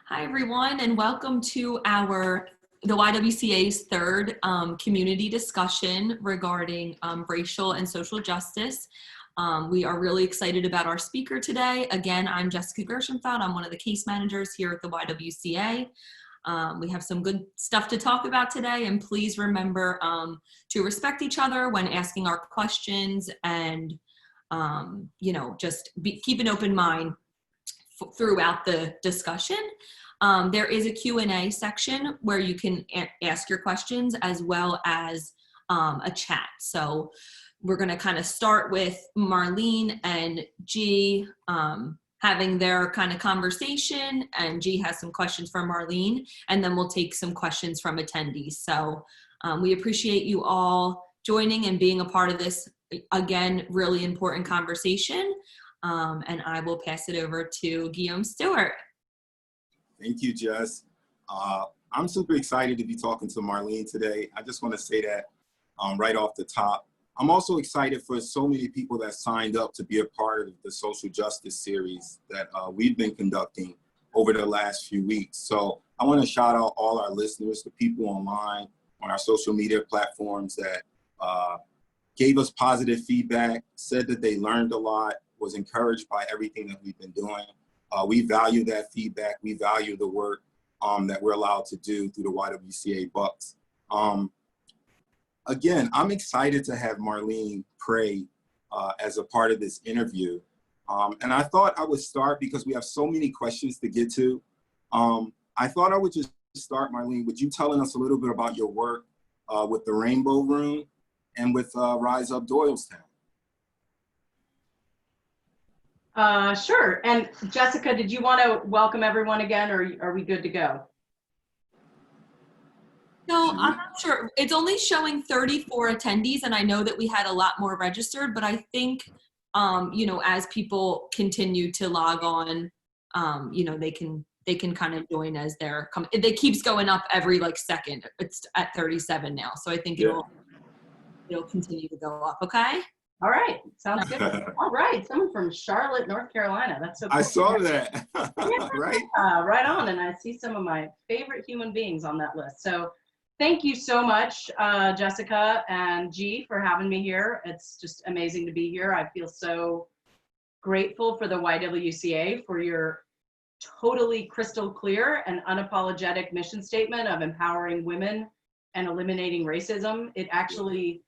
Hi, everyone, and welcome to the YWCA's third community discussion regarding racial and social justice. We are really excited about our speaker today. Again, I'm Jessica Gershenfeld. I'm one of the case managers here at the YWCA. We have some good stuff to talk about today, and please remember to respect each other when asking our questions, and just keep an open mind throughout the discussion. There is a Q&A section where you can ask your questions, as well as a chat. So we're going to kind of start with Marlene and G having their kind of conversation, and G has some questions for Marlene, and then we'll take some questions from attendees. So we appreciate you all joining and being a part of this, again, really important conversation. And I will pass it over to Guillaume Stewart. Thank you, Jess. I'm super excited to be talking to Marlene today. I just want to say that right off the top. I'm also excited for so many people that signed up to be a part of the social justice series that we've been conducting over the last few weeks. So I want to shout out all our listeners, the people online on our social media platforms that gave us positive feedback, said that they learned a lot, was encouraged by everything that we've been doing. We value that feedback. We value the work that we're allowed to do through the YWCA Bucks. Again, I'm excited to have Marlene pray as a part of this interview. And I thought I would start, because we have so many questions to get to. I thought I would just start, Marlene, with you telling us a little bit about your work with the Rainbow Room and with Rise Up Doylestown. Sure. And Jessica, did you want to welcome everyone again, or are we good to go? No, I'm not sure. It's only showing 34 attendees, and I know that we had a lot more registered, but I think, as people continue to log on, they can kind of join as they're coming. It keeps going up every second. It's at 37 now. So I think it'll continue to go up. Okay. All right. Sounds good. All right. Someone from Charlotte, North Carolina. That's so cool. I saw that. Right? Right on. And I see some of my favorite human beings on that list. So thank you so much, Jessica and G, for having me here. It's just amazing to be here. I feel so grateful for the YWCA for your totally crystal clear and unapologetic mission statement of empowering women and eliminating racism. It actually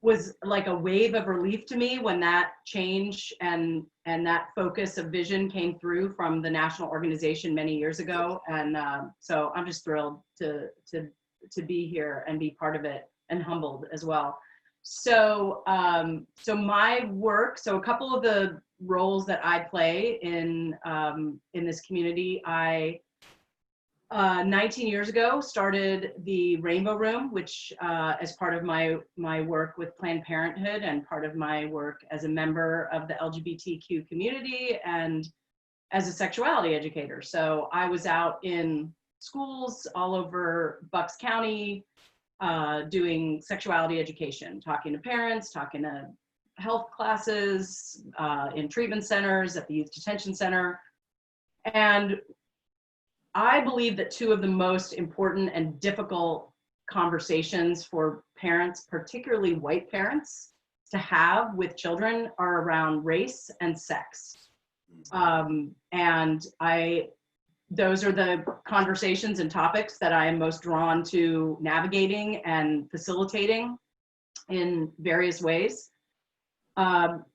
was like a wave of relief to me when that change and that focus of vision came through from the national organization many years ago. And so I'm just thrilled to be here and be part of it, and humbled as well. So my work, so a couple of the roles that I play in this community, I 19 years ago started the Rainbow Room, which as part of my work with Planned Parenthood and part of my work as a member of the LGBTQ community and as a sexuality educator. So I was out in schools all over Bucks County doing sexuality education, talking to parents, talking to health classes, in treatment centers, at the youth detention center. And I believe that two of the most important and difficult conversations for parents, particularly white parents, to have with children are around race and sex. And those are the conversations and topics that I am most drawn to navigating and facilitating in various ways.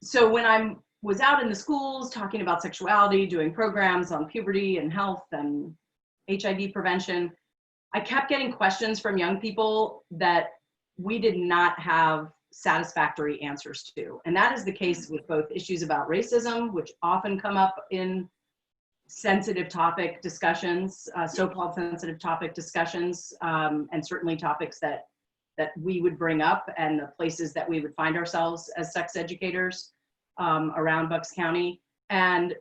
So when I was out in the schools talking about sexuality, doing programs on puberty and health and HIV prevention, I kept getting questions from young people that we did not have satisfactory answers to. And that is the case with both issues about racism, which often come up in sensitive topic discussions, so-called sensitive topic discussions, and certainly topics that we would bring up and the places that we would find ourselves as sex educators around Bucks County. And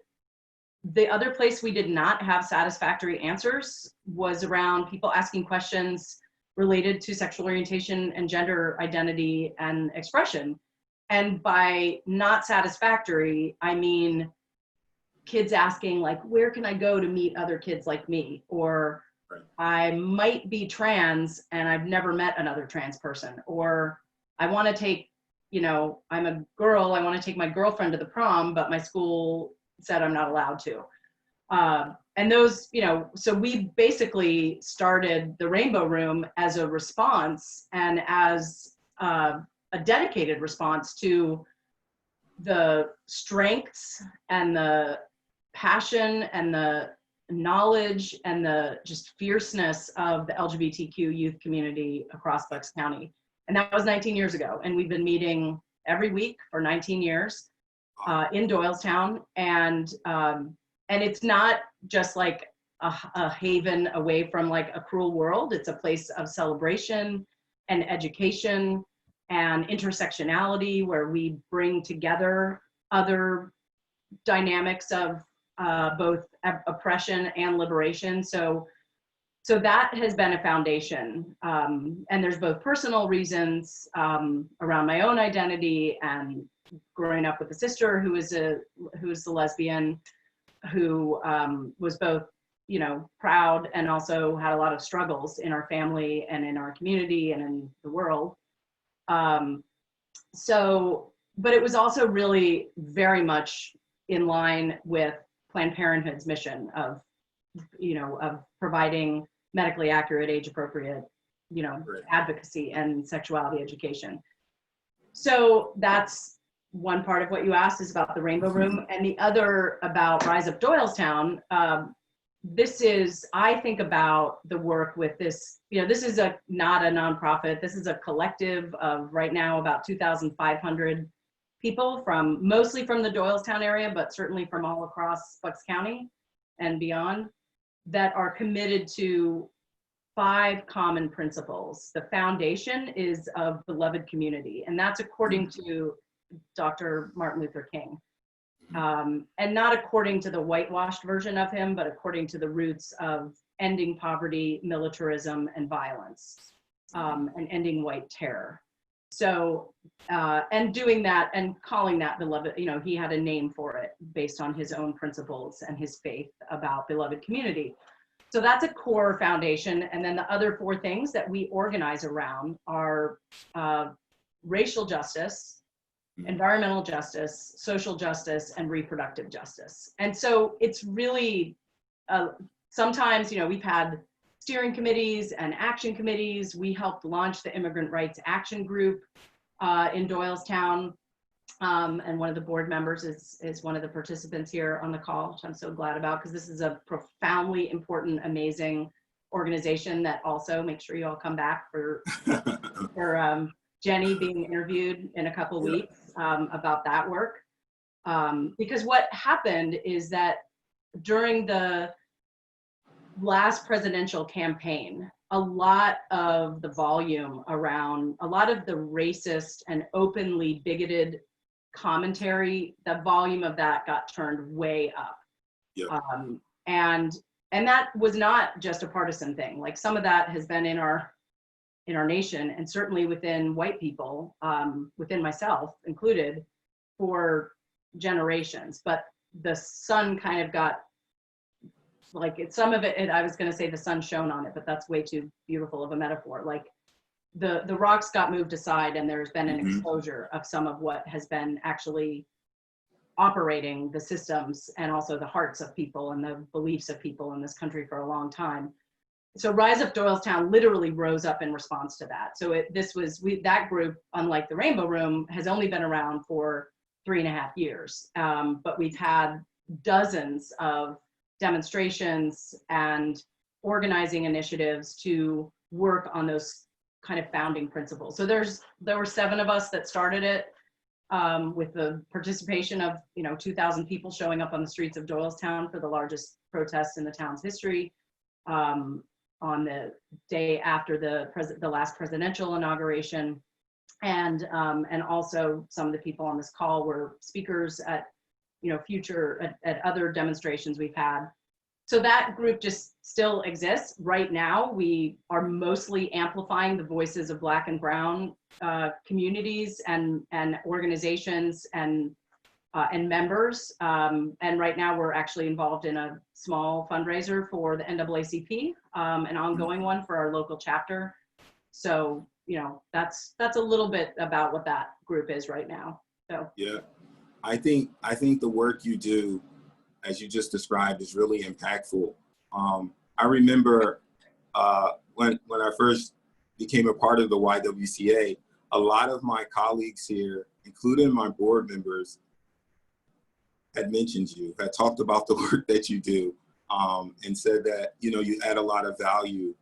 the other place we did not have satisfactory answers was around people asking questions related to sexual orientation and gender identity and expression. And by not satisfactory, I mean kids asking like, where can I go to meet other kids like me? Or Right. I might be trans and I've never met another trans person. Or I want to take, you know, I'm a girl, I want to take my girlfriend to the prom, but my school said I'm not allowed to. And those, you know, so we basically started the Rainbow Room as a response and as a dedicated response to the strengths and the passion and the knowledge and the just fierceness of the LGBTQ youth community across Bucks County. And that was 19 years ago. And we've been meeting every week for 19 years in Doylestown. And it's not just like a haven away from like a cruel world. It's a place of celebration and education and intersectionality where we bring together other dynamics of both oppression and liberation. So that has been a foundation. And there's both personal reasons around my own identity and growing up with a sister who is a lesbian, who was both, you know, proud and also had a lot of struggles in our family and in our community and in the world. But it was also really very much in line with Planned Parenthood's mission of, you know, of providing medically accurate, age appropriate, you know, advocacy and sexuality education. So that's one part of what you asked, is about the Rainbow Room, and the other about Rise Up Doylestown. This is, I think about the work with this, you know, this is not a nonprofit. This is a collective of right now about 2,500 people mostly from the Doylestown area, but certainly from all across Bucks County and beyond, that are committed to 5 common principles. The foundation is of beloved community, and that's according to Dr. Martin Luther King. And not according to the whitewashed version of him, but according to the roots of ending poverty, militarism, and violence, and ending white terror. So, and doing that and calling that beloved, you know, he had a name for it based on his own principles and his faith about beloved community. So that's a core foundation. And then the other 4 things that we organize around are racial justice, environmental justice, social justice, and reproductive justice. And so it's really, sometimes, you know, we've had steering committees and action committees. We helped launch the Immigrant Rights Action Group in Doylestown. And one of the board members is one of the participants here on the call, which I'm so glad about, because this is a profoundly important, amazing organization that also, make sure you all come back for Jenny being interviewed in a couple weeks about that work. Because what happened is that during the last presidential campaign, a lot of the volume around, a lot of the racist and openly bigoted commentary, the volume of that got turned way up. Yep. And that was not just a partisan thing. Like, some of that has been in our nation, and certainly within white people, within myself included, for generations. But the sun kind of got, like, some of it, I was going to say the sun shone on it, but that's way too beautiful of a metaphor. Like, the rocks got moved aside, and there's been an exposure of some of what has been actually operating the systems and also the hearts of people and the beliefs of people in this country for a long time. So Rise Up Doylestown literally rose up in response to that. So that group, unlike the Rainbow Room, has only been around for 3.5 years. But we've had dozens of demonstrations and organizing initiatives to work on those kind of founding principles. So there were 7 of us that started it, with the participation of 2,000 people showing up on the streets of Doylestown for the largest protests in the town's history, on the day after the last presidential inauguration. And also some of the people on this call were speakers at at other demonstrations we've had. So that group just still exists. Right now, we are mostly amplifying the voices of Black and Brown communities and organizations and and members. And right now we're actually involved in a small fundraiser for the NAACP, an ongoing one for our local chapter. So, you know, that's a little bit about what that group is right now. So yeah, I think the work you do, as you just described, is really impactful. I remember when I first became a part of the YWCA, a lot of my colleagues here, including my board members, had mentioned you, had talked about the work that you do, and said that, you know, you add a lot of value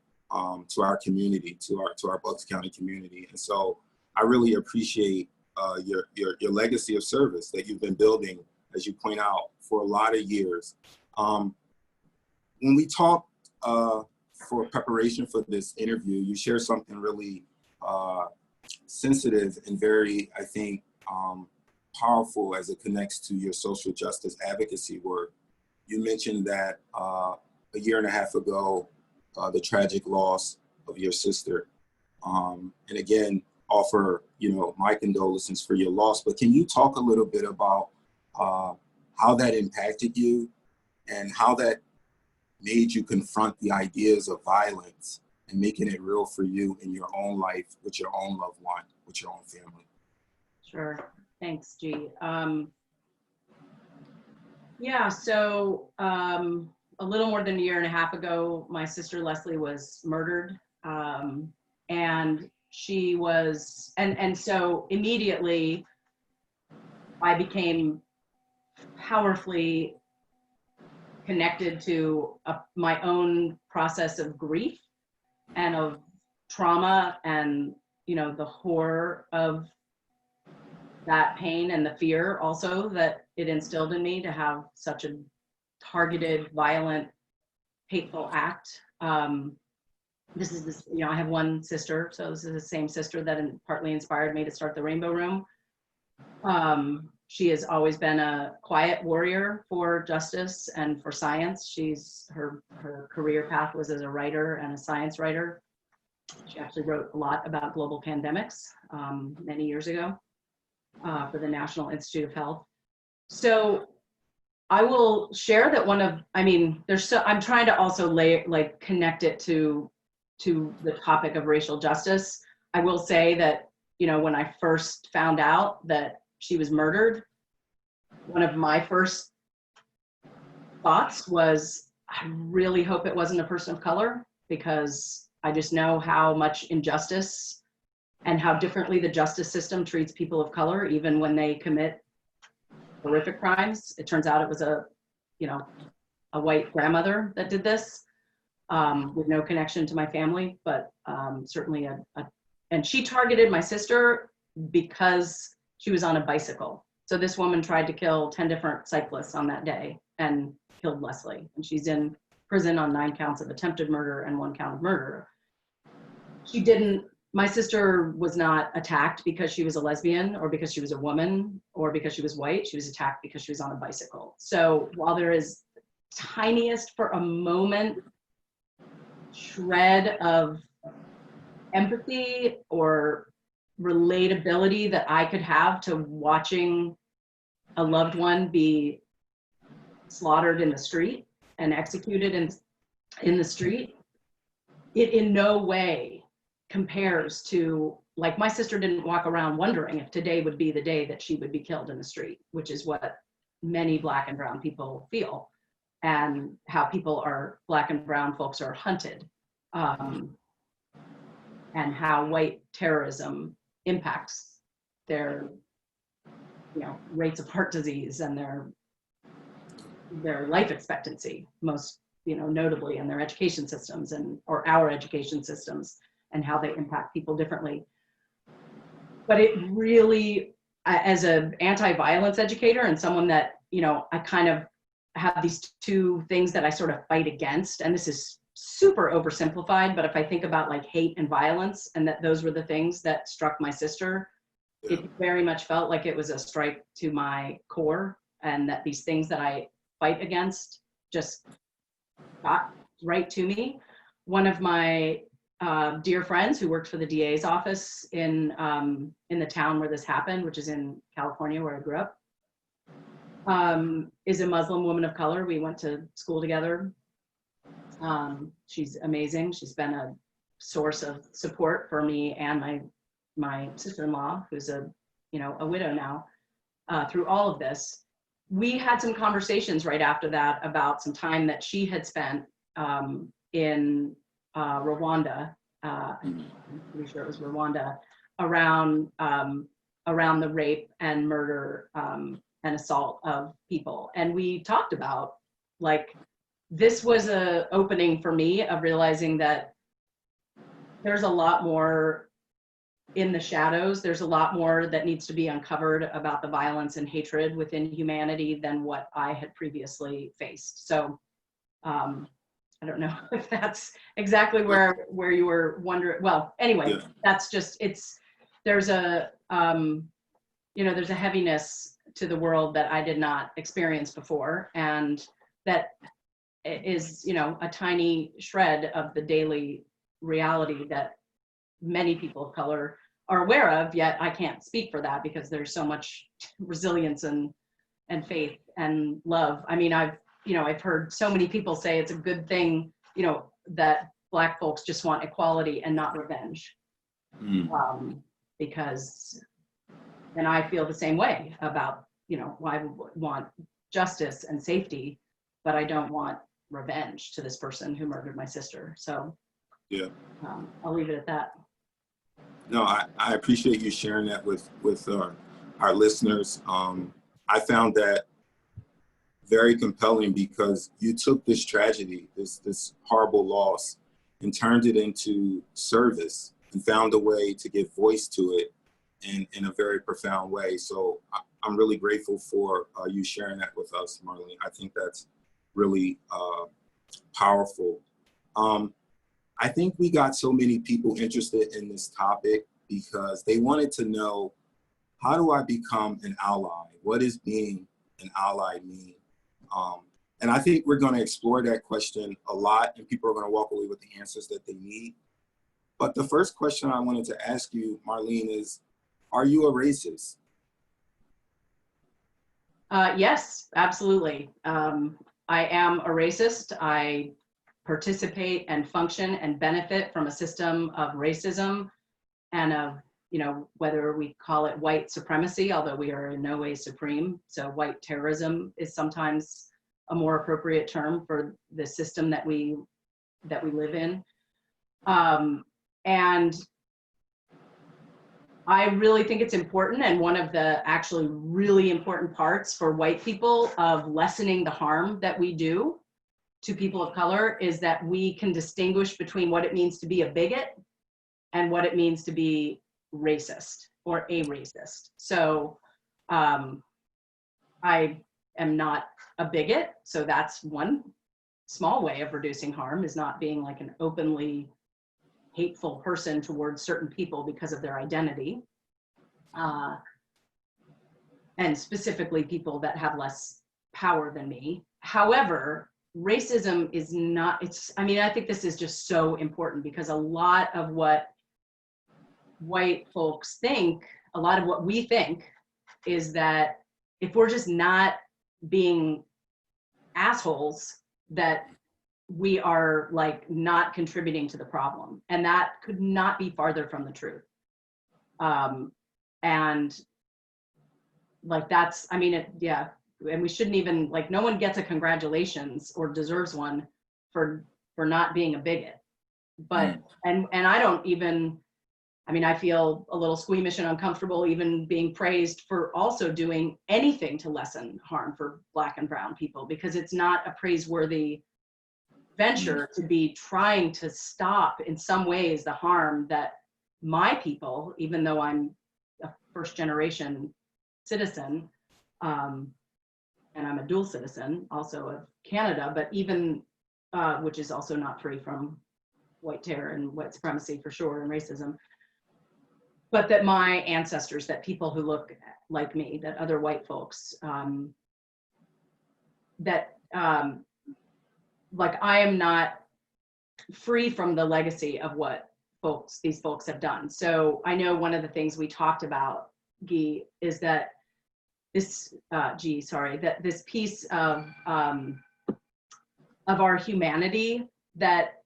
to our community, to our Bucks County community. And so I really appreciate your legacy of service that you've been building, as you point out, for a lot of years. When we talked for preparation for this interview, you shared something really sensitive and very, I think, powerful as it connects to your social justice advocacy work. You mentioned that a year and a half ago, the tragic loss of your sister. And again, offer, you know, my condolences for your loss, but can you talk a little bit about how that impacted you and how that made you confront the ideas of violence and making it real for you in your own life, with your own loved one, with your own family? Sure. Thanks, G. Yeah, so a little more than a year and a half ago, my sister Leslie was murdered. And she was, and so immediately I became powerfully connected to my own process of grief and of trauma, and, you know, the horror of that pain and the fear also that it instilled in me to have such a targeted, violent, hateful act. You know, I have one sister, so this is the same sister that partly inspired me to start the Rainbow Room. She has always been a quiet warrior for justice and for science. Her career path was as a writer and a science writer. She actually wrote a lot about global pandemics many years ago for the National Institute of Health. So I will share that I'm trying to also connect it to the topic of racial justice. I will say that, you know, when I first found out that she was murdered, one of my first thoughts was, I really hope it wasn't a person of color, because I just know how much injustice and how differently the justice system treats people of color, even when they commit horrific crimes. It turns out it was a white grandmother that did this, with no connection to my family, but certainly and she targeted my sister because she was on a bicycle. So this woman tried to kill 10 different cyclists on that day and killed Leslie. And she's in prison on 9 counts of attempted murder and 1 count of murder. My sister was not attacked because she was a lesbian or because she was a woman or because she was white. She was attacked because she was on a bicycle. So while there is tiniest for a moment shred of empathy or relatability that I could have to watching a loved one be slaughtered in the street and executed in the street, it in no way compares to, like, my sister didn't walk around wondering if today would be the day that she would be killed in the street, which is what many Black and brown people feel, and how Black and brown folks are hunted, and how white terrorism impacts their, you know, rates of heart disease and their life expectancy, most, you know, notably in their education systems or our education systems, and how they impact people differently. But it really, as an anti-violence educator and someone that, you know, I kind of have these two things that I sort of fight against, and this is super oversimplified, but if I think about like hate and violence, and that those were the things that struck my sister, it very much felt like it was a strike to my core, and that these things that I fight against just got right to me. One of my dear friends who works for the DA's office in the town where this happened, which is in California, where I grew up, is a Muslim woman of color. We went to school together. She's amazing. She's been a source of support for me and my sister-in-law, who's a widow now, through all of this. We had some conversations right after that about some time that she had spent in Rwanda. I'm pretty sure it was Rwanda, around the rape and murder and assault of people. And we talked about, like, this was a opening for me of realizing that there's a lot more in the shadows. There's a lot more that needs to be uncovered about the violence and hatred within humanity than what I had previously faced. So I don't know if that's exactly where you were wondering. Well, anyway, that's just, there's a there's a heaviness to the world that I did not experience before, and that is, a tiny shred of the daily reality that many people of color are aware of, yet I can't speak for that because there's so much resilience and faith and love. I mean, I've heard so many people say it's a good thing, that Black folks just want equality and not revenge. Because, and I feel the same way about, why I want justice and safety, but I don't want revenge to this person who murdered my sister. So yeah, I'll leave it at that. No, I appreciate you sharing that with our listeners. I found that very compelling because you took this tragedy, this horrible loss, and turned it into service and found a way to give voice to it in a very profound way. So I'm really grateful for you sharing that with us, Marlene. I think that's really powerful. I think we got so many people interested in this topic because they wanted to know, how do I become an ally? What does being an ally mean? And I think we're going to explore that question a lot, and people are going to walk away with the answers that they need. But the first question I wanted to ask you, Marlene, is, are you a racist? Yes, absolutely. I am a racist. I participate and function and benefit from a system of racism and of, whether we call it white supremacy, although we are in no way supreme. So white terrorism is sometimes a more appropriate term for the system that we live in. And I really think it's important, and one of the actually really important parts for white people of lessening the harm that we do to people of color is that we can distinguish between what it means to be a bigot and what it means to be racist or a racist. So I am not a bigot, so that's one small way of reducing harm, is not being like an openly hateful person towards certain people because of their identity. And specifically people that have less power than me. However, racism is not, I think this is just so important because a lot of what white folks think, a lot of what we think is that if we're just not being assholes, that we are like not contributing to the problem. And that could not be farther from the truth. And like that's, yeah. And we shouldn't even, like, no one gets a congratulations or deserves one for not being a bigot. But, and I don't even, I feel a little squeamish and uncomfortable even being praised for also doing anything to lessen harm for Black and brown people, because it's not a praiseworthy venture to be trying to stop in some ways the harm that my people, even though I'm a first generation citizen, and I'm a dual citizen also of Canada, but even, which is also not free from white terror and white supremacy for sure, and racism, but that my ancestors, that people who look like me, that other white folks, like I am not free from the legacy of what these folks have done. So I know one of the things we talked about, Guy, is that this piece of our humanity that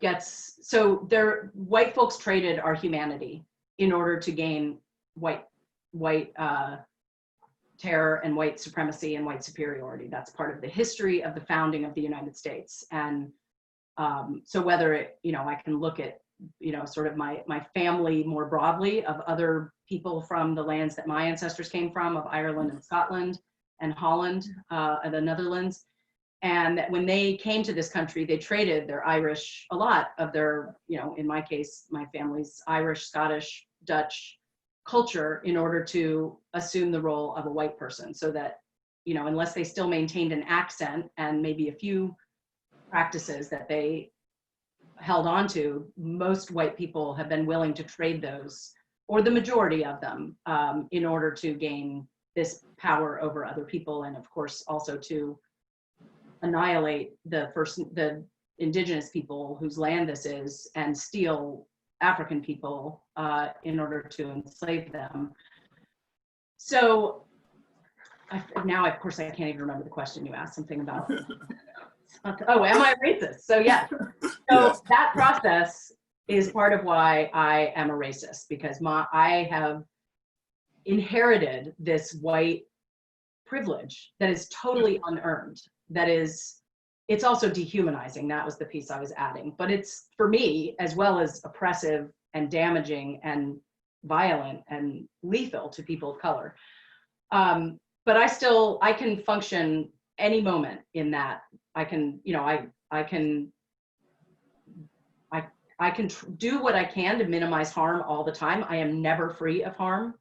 gets, so white folks traded our humanity in order to gain white terror and white supremacy and white superiority. That's part of the history of the founding of the United States. And so whether it, I can look at, sort of my family more broadly of other people from the lands that my ancestors came from, of Ireland and Scotland and Holland and the Netherlands. And that when they came to this country, they traded their Irish, a lot of their, in my case, my family's Irish, Scottish, Dutch culture in order to assume the role of a white person, so that, unless they still maintained an accent and maybe a few practices that they held on to, most white people have been willing to trade those, or the majority of them, in order to gain this power over other people, and of course also to annihilate the indigenous people whose land this is, and steal African people in order to enslave them. So now, of course, I can't even remember the question you asked. Something about, oh, am I racist? So yeah, so Yes. that process is part of why I am a racist, because I have inherited this white privilege that is totally unearned. That is, it's also dehumanizing. That was the piece I was adding. But it's, for me, as well as oppressive and damaging and violent and lethal to people of color. But I can function any moment in that. I can, I can do what I can to minimize harm all the time. I am never free of harm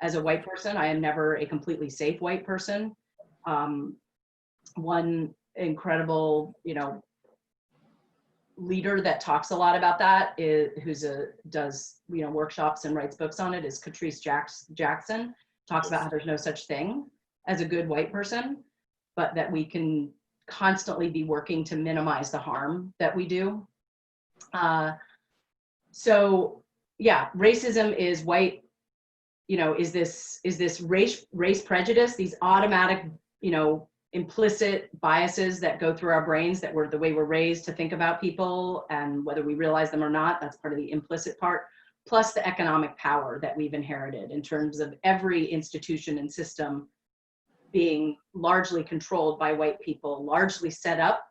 as a white person. I am never a completely safe white person. One incredible, leader that talks a lot about that does workshops and writes books on it is Catrice Jackson. Talks about how there's no such thing as a good white person, but that we can constantly be working to minimize the harm that we do. So yeah, racism is white, is this race prejudice, these automatic, implicit biases that go through our brains, that the way we're raised to think about people, and whether we realize them or not, that's part of the implicit part, plus the economic power that we've inherited in terms of every institution and system being largely controlled by white people, largely set up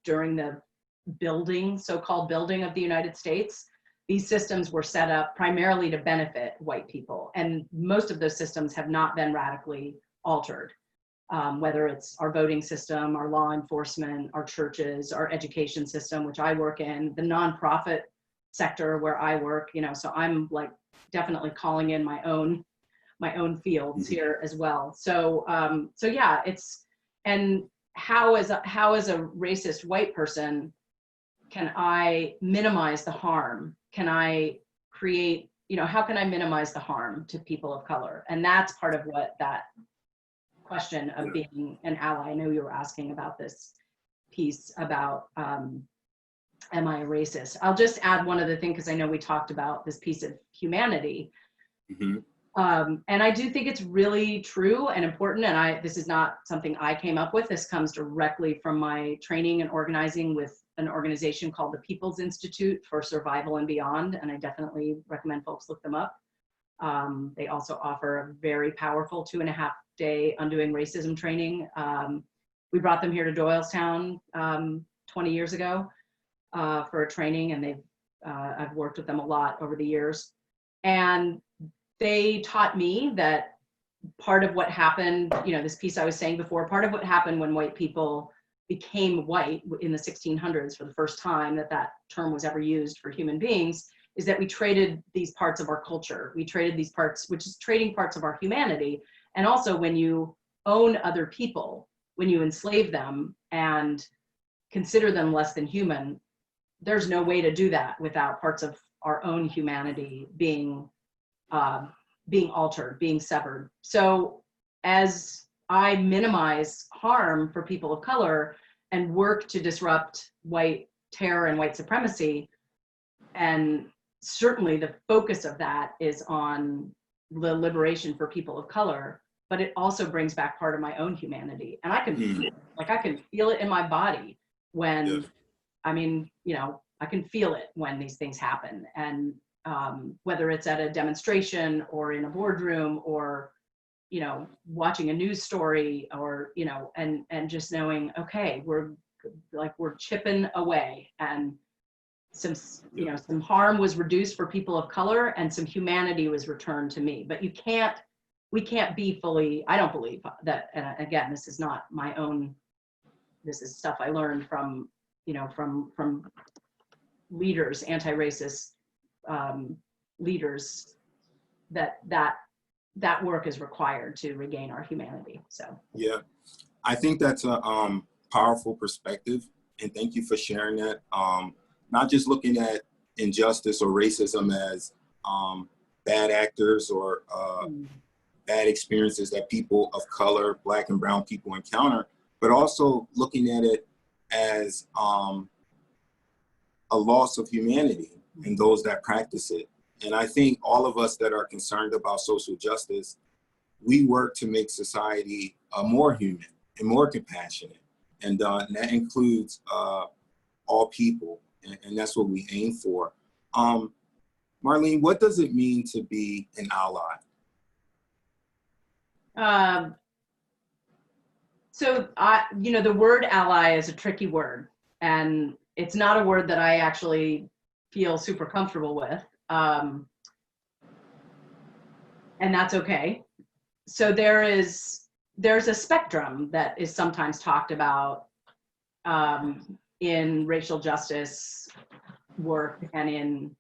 during the so-called building of the United States. These systems were set up primarily to benefit white people, and most of those systems have not been radically altered. Whether it's our voting system, our law enforcement, our churches, our education system, which I work in, the nonprofit sector where I work, so I'm like definitely calling in my own fields here as well. So yeah, and how as a racist white person can I minimize the harm? Can I create, how can I minimize the harm to people of color? And that's part of what that question of being an ally. I know you were asking about this piece about, am I a racist? I'll just add one other thing, because I know we talked about this piece of humanity. Mm-hmm. And I do think it's really true and important, and this is not something I came up with. This comes directly from my training and organizing with an organization called the People's Institute for Survival and Beyond, and I definitely recommend folks look them up. They also offer a very powerful 2.5-day undoing racism training. We brought them here to Doylestown 20 years ago for a training, and I've worked with them a lot over the years. And they taught me that part of what happened, this piece I was saying before, part of what happened when white people became white in the 1600s for the first time, that term was ever used for human beings, is that we traded these parts of our culture. We traded these parts, which is trading parts of our humanity. And also, when you own other people, when you enslave them and consider them less than human, there's no way to do that without parts of our own humanity being altered, being severed. So as I minimize harm for people of color and work to disrupt white terror and white supremacy, and certainly the focus of that is on the liberation for people of color, but it also brings back part of my own humanity. And I can feel it. Like I can feel it in my body when, I mean, you know, I can feel it when these things happen. And whether it's at a demonstration or in a boardroom or, you know, watching a news story or, you know, and just knowing, okay, we're chipping away, and some, you know, some harm was reduced for people of color and some humanity was returned to me. But we can't be fully, I don't believe that, and again, this is not my own, this is stuff I learned from, you know, from leaders, anti-racist leaders, that work is required to regain our humanity. So yeah, I think that's a powerful perspective, and thank you for sharing that. Not just looking at injustice or racism as bad actors or bad experiences that people of color, Black and brown people encounter, but also looking at it as a loss of humanity in those that practice it. And I think all of us that are concerned about social justice, we work to make society more human and more compassionate. And that includes all people. And that's what we aim for. Marlene, what does it mean to be an ally? So you know, the word ally is a tricky word, and it's not a word that I actually feel super comfortable with. And that's okay. So there's a spectrum that is sometimes talked about in racial justice work and in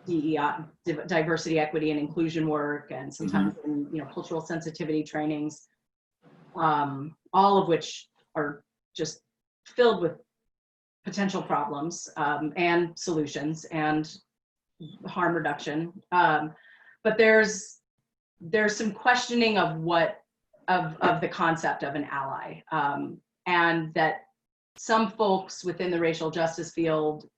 DEI, diversity, equity, and inclusion work, and sometimes in, you know, cultural sensitivity trainings, all of which are just filled with potential problems and solutions and harm reduction. But there's some questioning of what of the concept of an ally, and that some folks within the racial justice field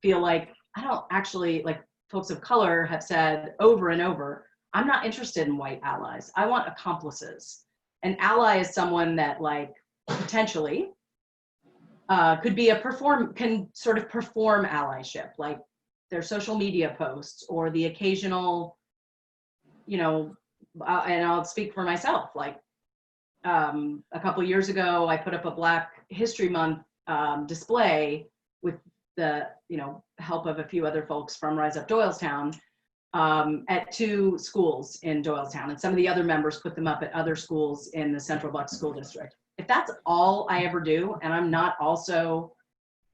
feel like, I don't actually, like folks of color have said over and over, I'm not interested in white allies. I want accomplices. An ally is someone that, like, potentially could be can sort of perform allyship, like their social media posts or the occasional, you know, and I'll speak for myself, like a couple years ago, I put up a Black History Month display with the, you know, help of a few other folks from Rise Up Doylestown at 2 schools in Doylestown, and some of the other members put them up at other schools in the Central Bucks School District. If that's all I ever do, and I'm not also,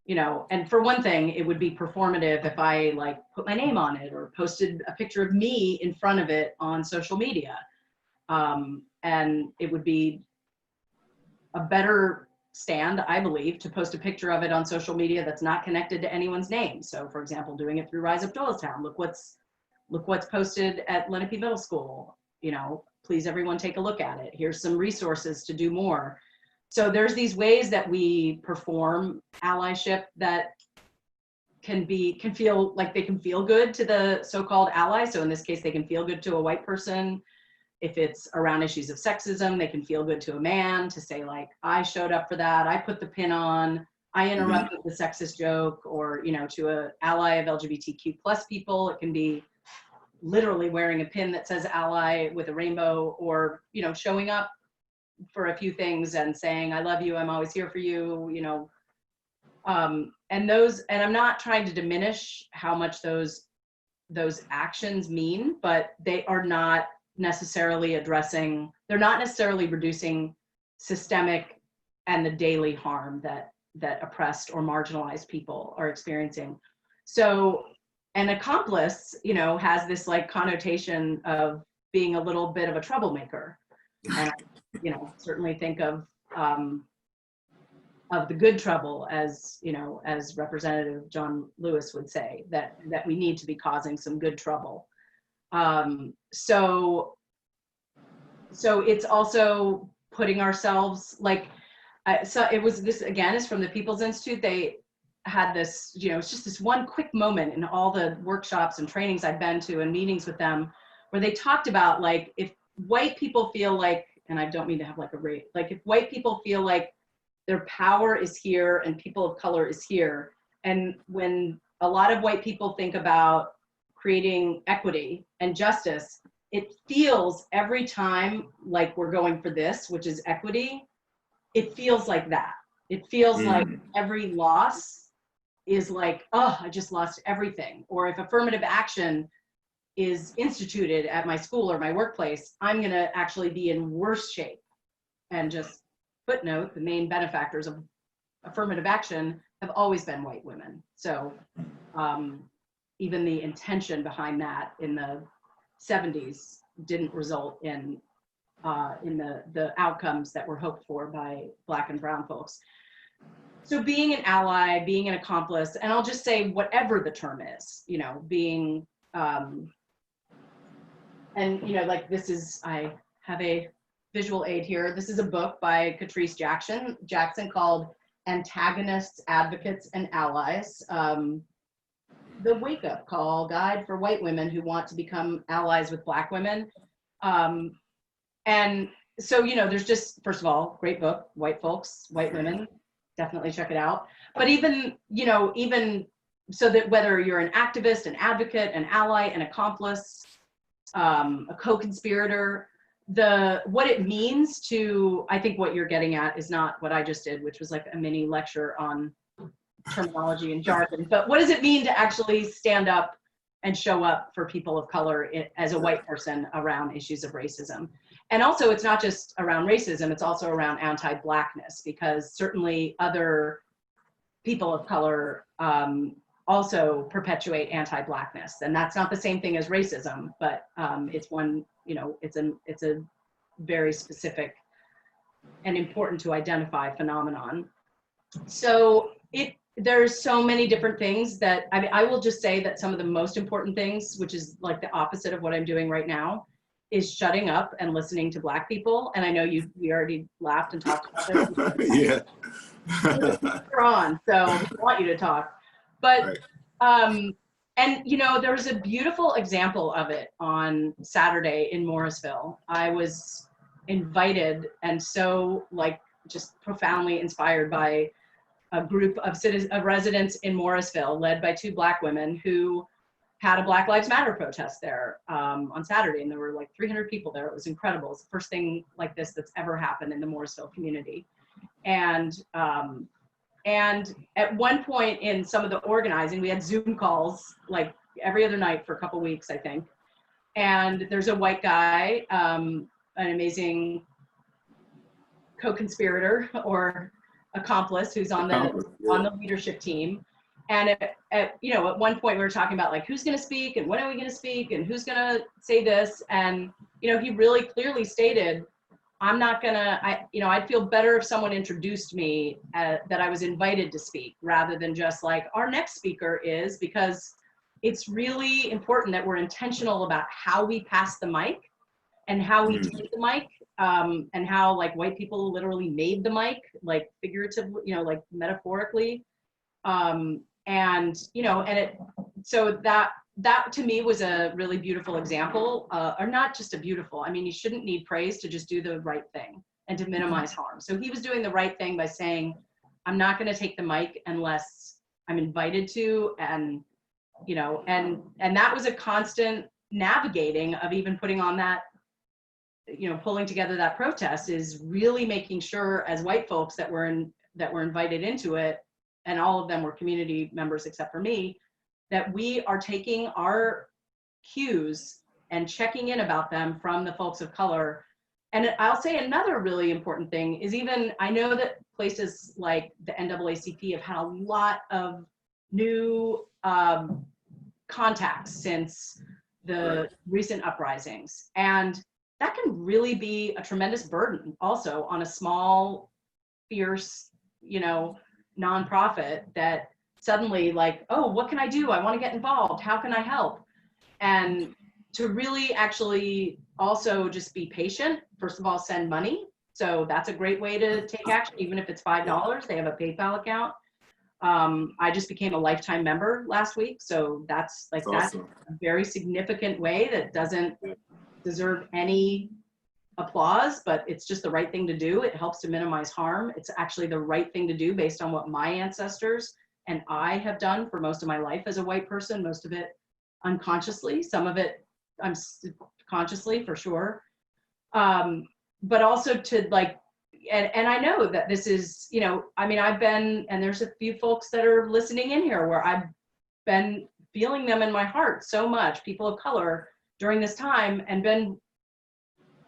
you know, and for one thing, it would be performative if I like put my name on it or posted a picture of me in front of it on social media. And it would be a better stand, I believe, to post a picture of it on social media that's not connected to anyone's name. So for example, doing it through Rise Up Doylestown, look what's posted at Lenape Middle School, you know, please everyone take a look at it. Here's some resources to do more. So there's these ways that we perform allyship that can feel like they can feel good to the so-called ally. So in this case, they can feel good to a white person. If it's around issues of sexism, they can feel good to a man to say, like, I showed up for that, I put the pin on, I interrupted the sexist joke. Or, you know, to an ally of LGBTQ plus people, it can be literally wearing a pin that says ally with a rainbow, or, you know, showing up for a few things and saying, I love you, I'm always here for you, you know. And I'm not trying to diminish how much those actions mean, but they are not necessarily they're not necessarily reducing systemic and the daily harm that oppressed or marginalized people are experiencing. So an accomplice, you know, has this like connotation of being a little bit of a troublemaker. And I, you know, certainly think of the good trouble, as, you know, as Representative John Lewis would say, that we need to be causing some good trouble. So it's also putting ourselves, like, so it was, this again is from the People's Institute. They had this, you know, it's just this one quick moment in all the workshops and trainings I'd been to and meetings with them, where they talked about like, if white people feel like, and I don't mean to have like a rate, like if white people feel like their power is here and people of color is here, and when a lot of white people think about creating equity and justice, it feels every time like we're going for this, which is equity, it feels like that. It feels like every loss is like, oh, I just lost everything. Or if affirmative action is instituted at my school or my workplace, I'm gonna actually be in worse shape. And just footnote, the main benefactors of affirmative action have always been white women. So even the intention behind that in the 70s didn't result in the outcomes that were hoped for by Black and brown folks. So being an ally, being an accomplice, and I'll just say whatever the term is, you know, being, and you know, like this is, I have a visual aid here. This is a book by Catrice Jackson called Antagonists, Advocates, and Allies. The Wake Up Call Guide for White Women Who Want to Become Allies with Black Women. And so, you know, there's just, first of all, great book, white folks, white women, definitely check it out. But even, you know, even so that whether you're an activist, an advocate, an ally, an accomplice, a co-conspirator, what it means to, I think what you're getting at is not what I just did, which was like a mini lecture on terminology and jargon, but what does it mean to actually stand up and show up for people of color as a white person around issues of racism? And also, it's not just around racism, it's also around anti-Blackness, because certainly other people of color also perpetuate anti-Blackness. And that's not the same thing as racism, but it's one, you know, it's a very specific and important to identify phenomenon. So there's so many different things that, I mean, I will just say that some of the most important things, which is like the opposite of what I'm doing right now, is shutting up and listening to Black people. And I know we already laughed and talked about it. Yeah. You're on, so I want you to talk. But, right. And you know, there was a beautiful example of it on Saturday in Morrisville. I was invited and so like just profoundly inspired by a group of residents in Morrisville led by 2 Black women who had a Black Lives Matter protest there on Saturday, and there were like 300 people there. It was incredible. It's the first thing like this that's ever happened in the Morrisville community. And at one point in some of the organizing, we had Zoom calls like every other night for a couple weeks, I think. And there's a white guy, an amazing co-conspirator or accomplice who's on the leadership team. And you know, at one point we were talking about like, who's going to speak and when are we going to speak and who's going to say this? And, you know, he really clearly stated, I'm not going to, you know, I'd feel better if someone introduced me that I was invited to speak rather than just like our next speaker is, because it's really important that we're intentional about how we pass the mic and how we take the mic, and how like white people literally made the mic, like figuratively, you know, like metaphorically. And, you know, so that to me was a really beautiful example, or not just a beautiful, I mean, you shouldn't need praise to just do the right thing and to minimize harm. So he was doing the right thing by saying, I'm not going to take the mic unless I'm invited to. And, you know, and that was a constant navigating of even putting on that, you know, pulling together that protest, is really making sure as white folks that were invited into it, and all of them were community members except for me, that we are taking our cues and checking in about them from the folks of color. And I'll say another really important thing is, even I know that places like the NAACP have had a lot of new contacts since the recent uprisings. And that can really be a tremendous burden also on a small, fierce, you know, nonprofit that suddenly like, oh, what can I do? I want to get involved. How can I help? And to really actually also just be patient. First of all, send money. So that's a great way to take action, even if it's $5. They have a PayPal account. I just became a lifetime member last week. So that's like, that's awesome. a very significant way that doesn't deserve any applause, but it's just the right thing to do. It helps to minimize harm. It's actually the right thing to do based on what my ancestors and I have done for most of my life as a white person, most of it unconsciously, some of it I'm consciously for sure. But also to like, and I know that this is, you know, I mean, I've been, and there's a few folks that are listening in here where I've been feeling them in my heart so much, people of color during this time, and been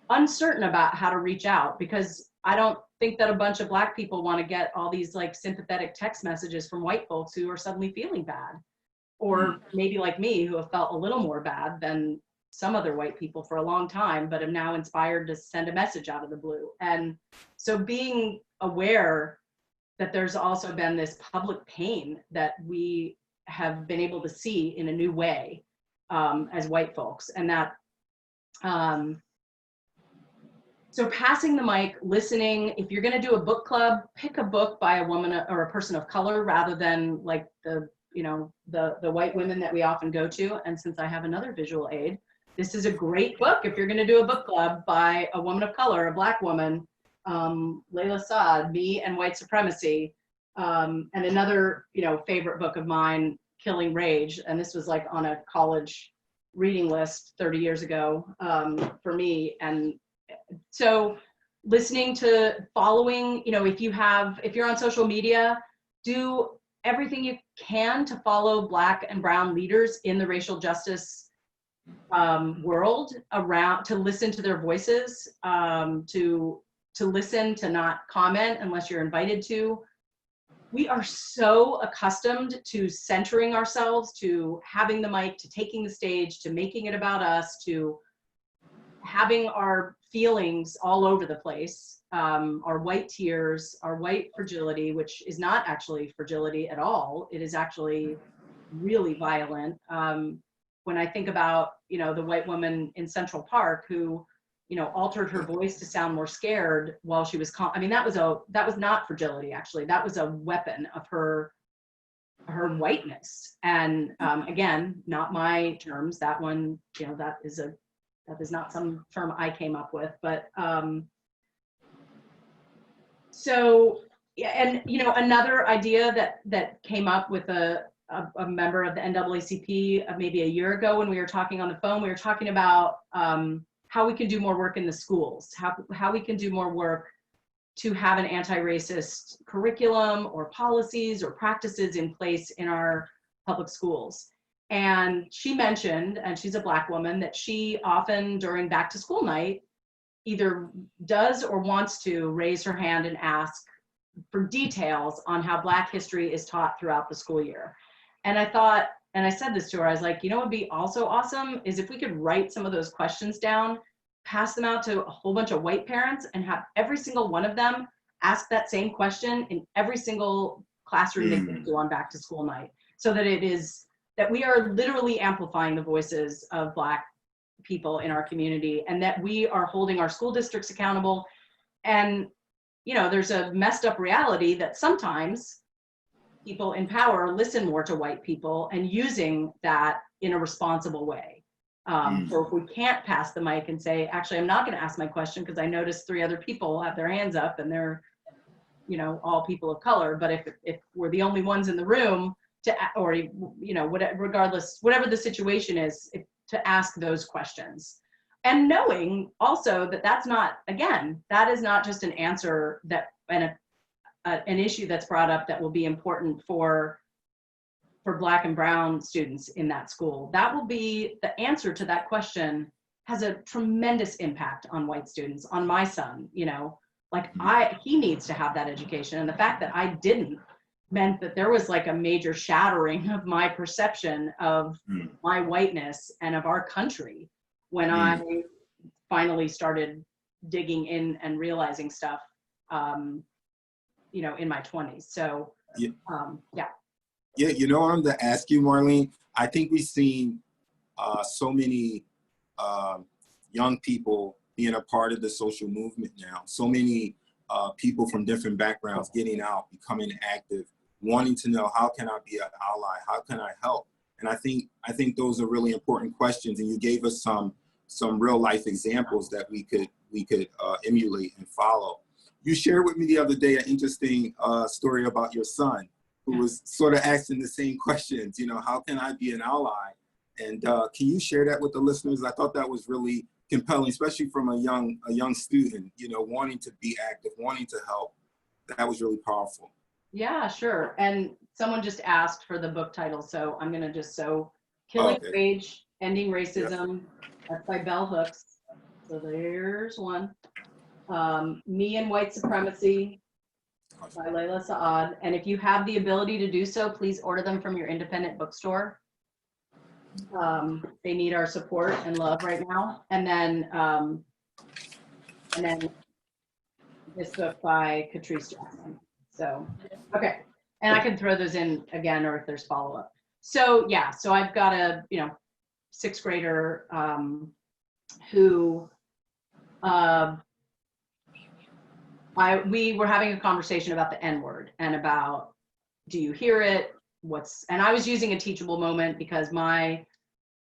uncertain about how to reach out, because I don't think that a bunch of Black people want to get all these like sympathetic text messages from white folks who are suddenly feeling bad, or maybe like me, who have felt a little more bad than some other white people for a long time, but am now inspired to send a message out of the blue. And so being aware that there's also been this public pain that we have been able to see in a new way as white folks, and that so passing the mic, listening, if you're going to do a book club, pick a book by a woman or a person of color rather than like the, you know, the white women that we often go to. And since I have another visual aid, this is a great book if you're going to do a book club by a woman of color, a Black woman, Layla Saad, Me and White Supremacy, and another, you know, favorite book of mine, Killing Rage. And this was like on a college reading list 30 years ago for me. And so listening to, following, you know, if you're on social media, do everything you can to follow Black and brown leaders in the racial justice world, around, to listen to their voices, to listen, to not comment unless you're invited to. We are so accustomed to centering ourselves, to having the mic, to taking the stage, to making it about us, to having our feelings all over the place, our white tears, our white fragility, which is not actually fragility at all. It is actually really violent. When I think about, you know, the white woman in Central Park who, you know, altered her voice to sound more scared while she was, I mean, that was not fragility, actually. That was a weapon of her whiteness. And again, not my terms. That one, you know, that is not some term I came up with, but so, yeah, and you know, another idea that came up with a member of the NAACP maybe a year ago when we were talking on the phone, we were talking about how we can do more work in the schools, how we can do more work to have an anti-racist curriculum or policies or practices in place in our public schools. And she mentioned, and she's a Black woman, that she often during back to school night either does or wants to raise her hand and ask for details on how Black history is taught throughout the school year. And I thought, and I said this to her, I was like, you know what would be also awesome is if we could write some of those questions down, pass them out to a whole bunch of white parents, and have every single one of them ask that same question in every single classroom they go to on back to school night, so that it is, that we are literally amplifying the voices of Black people in our community, and that we are holding our school districts accountable. And, you know, there's a messed up reality that sometimes people in power listen more to white people and using that in a responsible way. So if we can't pass the mic and say, actually, I'm not going to ask my question because I noticed 3 other people have their hands up and they're, you know, all people of color. But if we're the only ones in the room to, or, you know, regardless, whatever the situation is, to ask those questions. And knowing also that that's not, again, that is not just an answer that, and an issue that's brought up that will be important for Black and brown students in that school. That will be, the answer to that question has a tremendous impact on white students, on my son, you know, like he needs to have that education. And the fact that I didn't meant that there was like a major shattering of my perception of my whiteness and of our country when I finally started digging in and realizing stuff, you know, in my 20s. So, yeah. Yeah, you know what I'm to ask you, Marlene? I think we've seen so many young people being a part of the social movement now. So many people from different backgrounds getting out, becoming active. wanting to know, how can I be an ally? How can I help? And I think those are really important questions. And you gave us some real life examples that we could emulate and follow. You shared with me the other day an interesting story about your son, who was sort of asking the same questions. You know, how can I be an ally? And can you share that with the listeners? I thought that was really compelling, especially from a young student. You know, wanting to be active, wanting to help. That was really powerful. Yeah, sure. And someone just asked for the book title, so I'm gonna just Killing Rage, Ending Racism. That's by Bell Hooks. So there's one. Me and White Supremacy by Layla Saad. And if you have the ability to do so, please order them from your independent bookstore. They need our support and love right now. And then this book by Catrice Jackson. So, okay. And I can throw those in again, or if there's follow-up. So yeah, so I've got a, sixth grader who we were having a conversation about the N-word and about, do you hear it? And I was using a teachable moment because my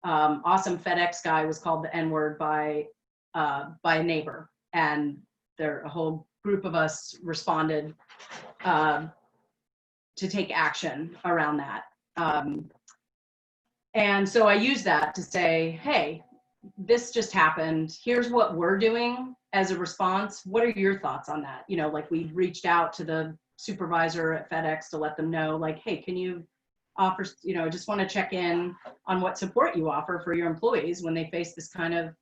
awesome FedEx guy was called the N-word by a neighbor, and a whole group of us responded to take action around that. And so I use that to say, hey, this just happened. Here's what we're doing as a response. What are your thoughts on that? Like we reached out to the supervisor at FedEx to let them know, like, hey, can you offer, just want to check in on what support you offer for your employees when they face this kind of,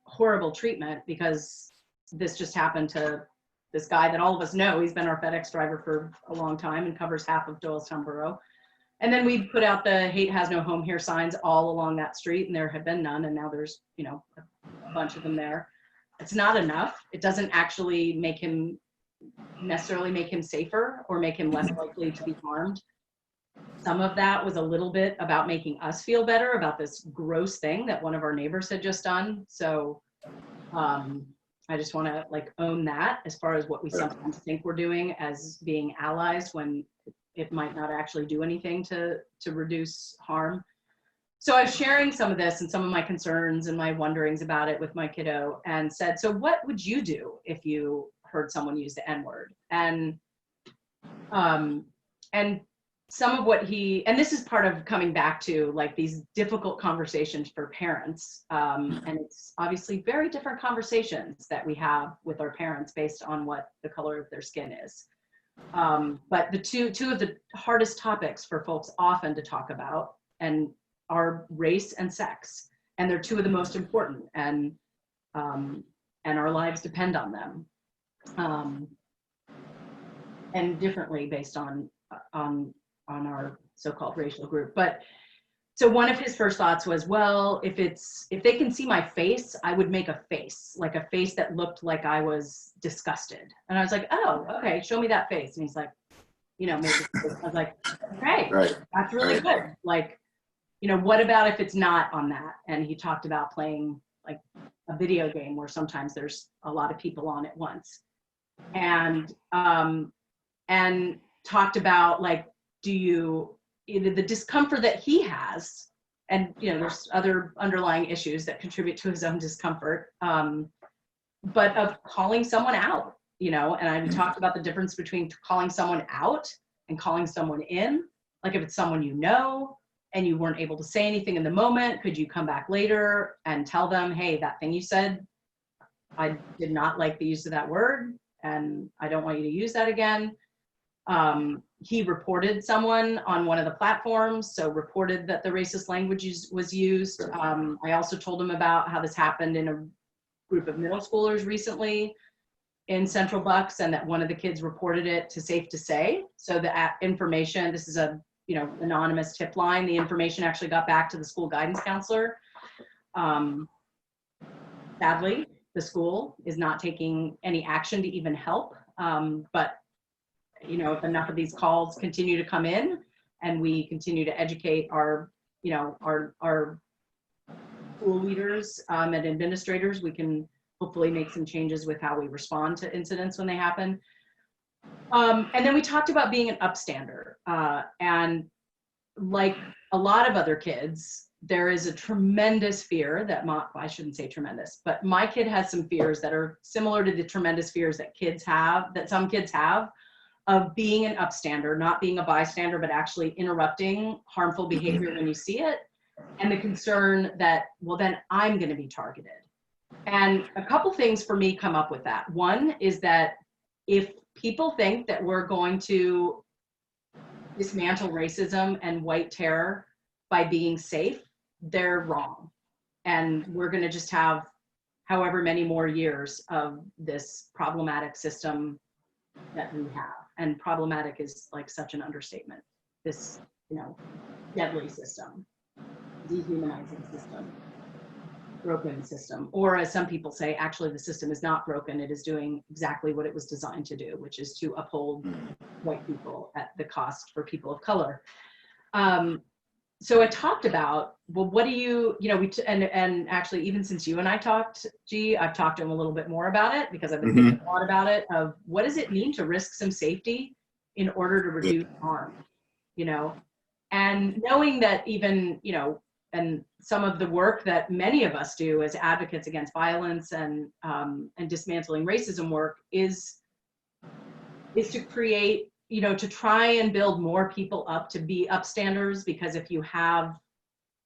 horrible treatment, because this just happened to this guy that all of us know. He's been our FedEx driver for a long time and covers half of Doylestown Borough. And then we put out the "Hate Has No Home Here" signs all along that street, and there have been none, and now there's, a bunch of them there. It's not enough. It doesn't actually necessarily make him safer or make him less likely to be harmed. Some of that was a little bit about making us feel better about this gross thing that one of our neighbors had just done. So I just want to own that as far as what we sometimes think we're doing as being allies when it might not actually do anything to reduce harm. So I was sharing some of this and some of my concerns and my wonderings about it with my kiddo, and said, so what would you do if you heard someone use the N-word? And some of what and this is part of coming back to these difficult conversations for parents. And it's obviously very different conversations that we have with our parents based on what the color of their skin is. But the two of the hardest topics for folks often to talk about are race and sex. And they're two of the most important, and our lives depend on them. And differently based on our so-called racial group. But so one of his first thoughts was, well, if they can see my face, I would make a face, like a face that looked like I was disgusted. And I was like, oh, okay, show me that face. And he's like, maybe I was like, okay, right. That's really good. What about if it's not on that? And he talked about playing a video game where sometimes there's a lot of people on at once. And talked about the discomfort that he has, and there's other underlying issues that contribute to his own discomfort, but of calling someone out, and I talked about the difference between calling someone out and calling someone in. Like if it's someone and you weren't able to say anything in the moment, could you come back later and tell them, hey, that thing you said, I did not like the use of that word, and I don't want you to use that again. He reported someone on one of the platforms, so reported that the racist language was used. I also told him about how this happened in a group of middle schoolers recently in Central Bucks, and that one of the kids reported it to Safe to Say. So the information, this is a anonymous tip line, the information actually got back to the school guidance counselor. Sadly, the school is not taking any action to even help, but if enough of these calls continue to come in and we continue to educate our school leaders and administrators, we can hopefully make some changes with how we respond to incidents when they happen. And then we talked about being an upstander. And like a lot of other kids, there is a tremendous fear that I shouldn't say tremendous, but my kid has some fears that are similar to the tremendous fears that some kids have, of being an upstander, not being a bystander, but actually interrupting harmful behavior when you see it. And the concern that, well, then I'm going to be targeted. And a couple things for me come up with that. One is that if people think that we're going to dismantle racism and white terror by being safe, they're wrong. And we're going to just have however many more years of this problematic system that we have. And problematic is like such an understatement. This, deadly system, dehumanizing system, broken system. Or as some people say, actually the system is not broken. It is doing exactly what it was designed to do, which is to uphold white people at the cost for people of color. So I talked about, well, what do you, and actually even since you and I talked, I've talked to him a little bit more about it because I've been thinking a lot about it, of what does it mean to risk some safety in order to reduce harm, and knowing that even, and some of the work that many of us do as advocates against violence and dismantling racism work is to create, to try and build more people up to be upstanders, because if you have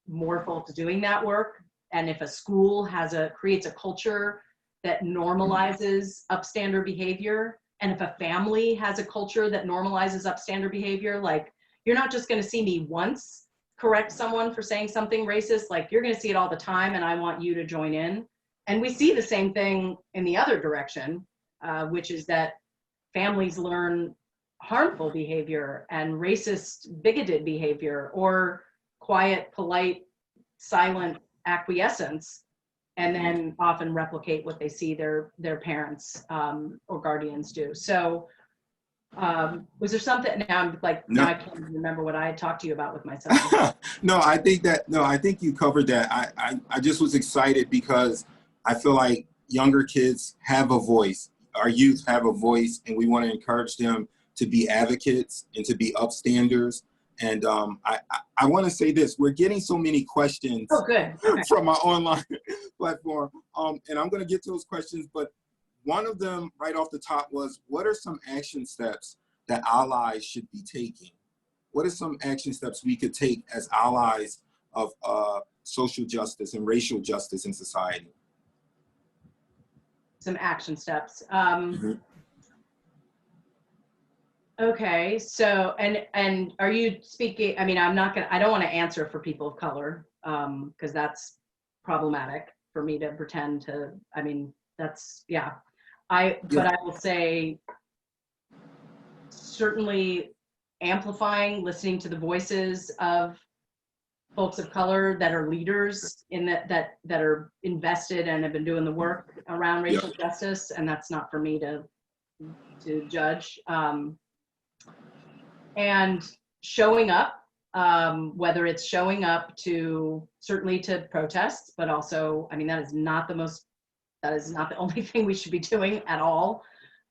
more folks doing that work, and if a school creates a culture that normalizes upstander behavior, and if a family has a culture that normalizes upstander behavior, like, you're not just going to see me once correct someone for saying something racist, like you're going to see it all the time, and I want you to join in. And we see the same thing in the other direction, which is that families learn harmful behavior and racist, bigoted behavior, or quiet, polite, silent acquiescence, and then often replicate what they see their parents or guardians do. So was there something, now I'm like, No. now I can't even remember what I had talked to you about with my son. I think you covered that. I just was excited because I feel like younger kids have a voice. Our youth have a voice, and we want to encourage them to be advocates and to be upstanders. And I want to say this: we're getting so many questions Okay. from our online platform, and I'm going to get to those questions. But one of them, right off the top, was, what are some action steps that allies should be taking? What are some action steps we could take as allies of social justice and racial justice in society? Some action steps. Okay, so, and are you speaking, I mean, I don't want to answer for people of color, because that's problematic for me to pretend to, I mean, that's, yeah. But I will say, certainly amplifying, listening to the voices of folks of color that are leaders in that are invested and have been doing the work around racial justice, and that's not for me to judge. And showing up, whether it's showing up certainly to protests, but also, I mean, that is not the only thing we should be doing at all.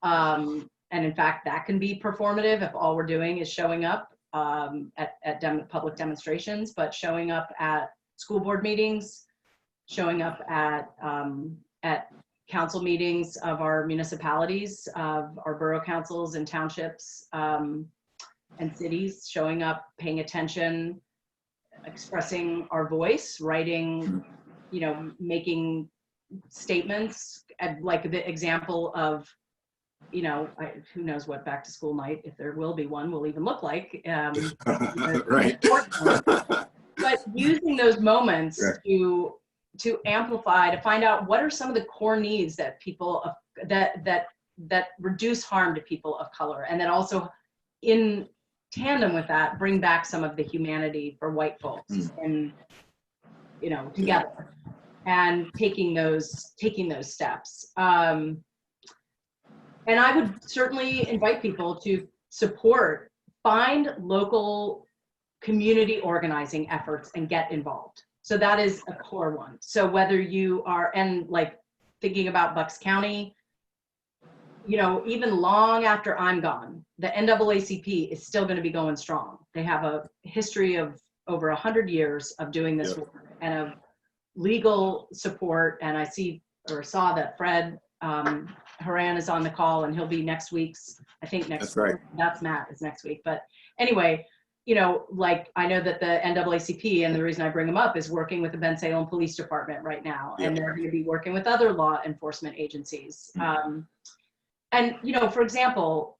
And in fact, that can be performative if all we're doing is showing up at public demonstrations, but showing up at school board meetings, showing up at council meetings of our municipalities, of our borough councils and townships and cities, showing up, paying attention, expressing our voice, writing, making statements, like the example of, who knows what back to school night, if there will be one, will even look like. Right. But using those moments to amplify, to find out what are some of the core needs that people that reduce harm to people of color, and then also in tandem with that, bring back some of the humanity for white folks, and together, and taking those steps. And I would certainly invite people to find local community organizing efforts and get involved. So that is a core one. So whether you are, and like thinking about Bucks County, you know, even long after I'm gone, the NAACP is still going to be going strong. They have a history of over 100 years of doing this work and of legal support. And I see or saw that Fred Haran is on the call, and he'll be next week's, I think next week. That's Matt is next week. But anyway, you know, like I know that the NAACP, and the reason I bring them up, is working with the Bensalem Police Department right now, and they're going to be working with other law enforcement agencies. And, you know, for example,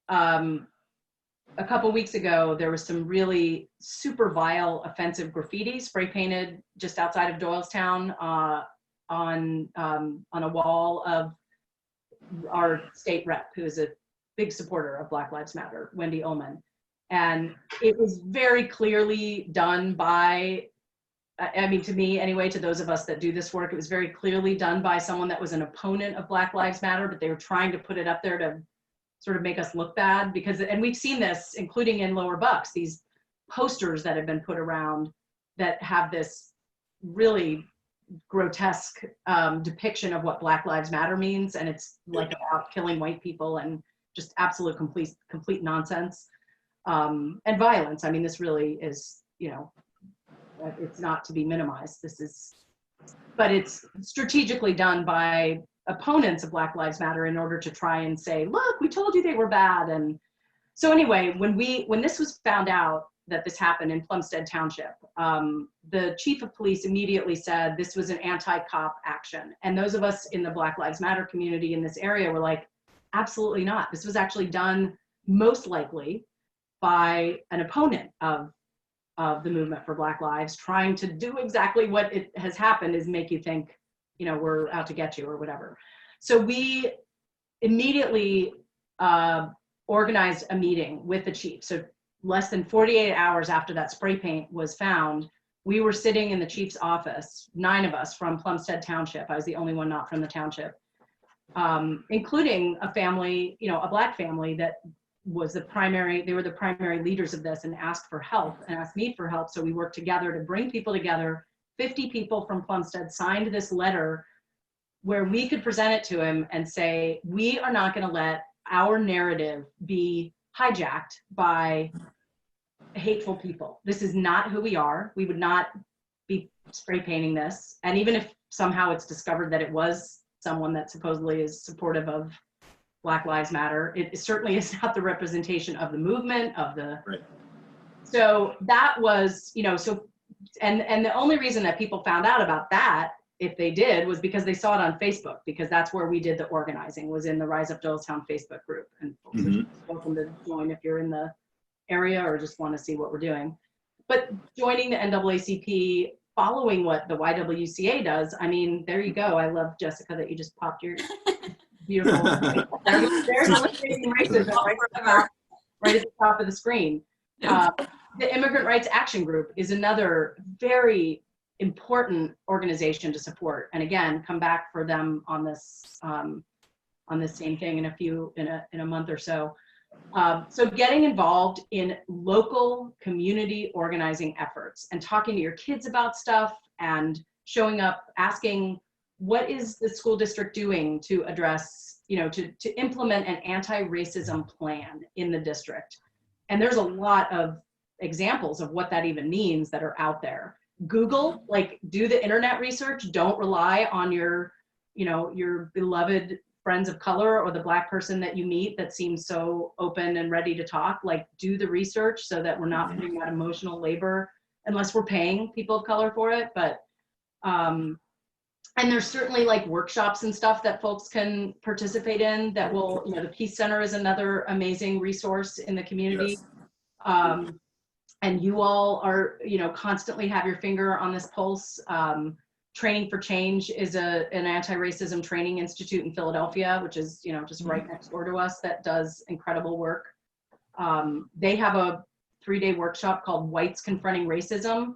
a couple weeks ago, there was some really super vile, offensive graffiti spray painted just outside of Doylestown on a wall of our state rep, who is a big supporter of Black Lives Matter, Wendy Ullman. And it was very clearly done by, I mean, to me anyway, to those of us that do this work, it was very clearly done by someone that was an opponent of Black Lives Matter, but they were trying to put it up there to sort of make us look bad, because, and we've seen this, including in Lower Bucks, these posters that have been put around that have this really grotesque depiction of what Black Lives Matter means, and it's like about killing white people and just absolute complete nonsense and violence. I mean, this really is, you know, it's not to be minimized. This is, but it's strategically done by opponents of Black Lives Matter in order to try and say, look, we told you they were bad. And so anyway, when this was found out that this happened in Plumstead Township, the chief of police immediately said this was an anti-cop action. And those of us in the Black Lives Matter community in this area were like, absolutely not. This was actually done most likely by an opponent of the movement for Black Lives, trying to do exactly what it has happened, is make you think, you know, we're out to get you or whatever. So we immediately organized a meeting with the chief. So less than 48 hours after that spray paint was found, we were sitting in the chief's office, 9 of us from Plumstead Township. I was the only one not from the township, including a family, you know, a Black family that was the primary, they were the primary leaders of this, and asked for help and asked me for help. So we worked together to bring people together. 50 people from Plumstead signed this letter where we could present it to him and say, we are not going to let our narrative be hijacked by hateful people. This is not who we are. We would not be spray painting this. And even if somehow it's discovered that it was someone that supposedly is supportive of Black Lives Matter, it certainly is not the representation of the movement, of the, right. So that was, you know, so, and the only reason that people found out about that, if they did, was because they saw it on Facebook, because that's where we did the organizing, was in the Rise Up Doylestown Facebook group. And folks are welcome to join if you're in the area or just want to see what we're doing. But joining the NAACP, following what the YWCA does, I mean, there you go. I love, Jessica, that you just popped your beautiful, there's eliminating racism right at the top of the screen. The Immigrant Rights Action Group is another very important organization to support. And again, come back for them on this same thing in a month or so. So getting involved in local community organizing efforts and talking to your kids about stuff and showing up, asking, what is the school district doing to address, you know, to implement an anti-racism plan in the district? And there's a lot of examples of what that even means that are out there. Google, like, do the internet research. Don't rely on your, you know, your beloved friends of color or the Black person that you meet that seems so open and ready to talk. Like, do the research so that we're not putting that emotional labor, unless we're paying people of color for it. But and there's certainly like workshops and stuff that folks can participate in that will, you know, the Peace Center is another amazing resource in the community. Yes. And you all are, you know, constantly have your finger on this pulse. Training for Change is an anti-racism training institute in Philadelphia, which is, you know, just right next door to us, that does incredible work. They have a 3-day workshop called Whites Confronting Racism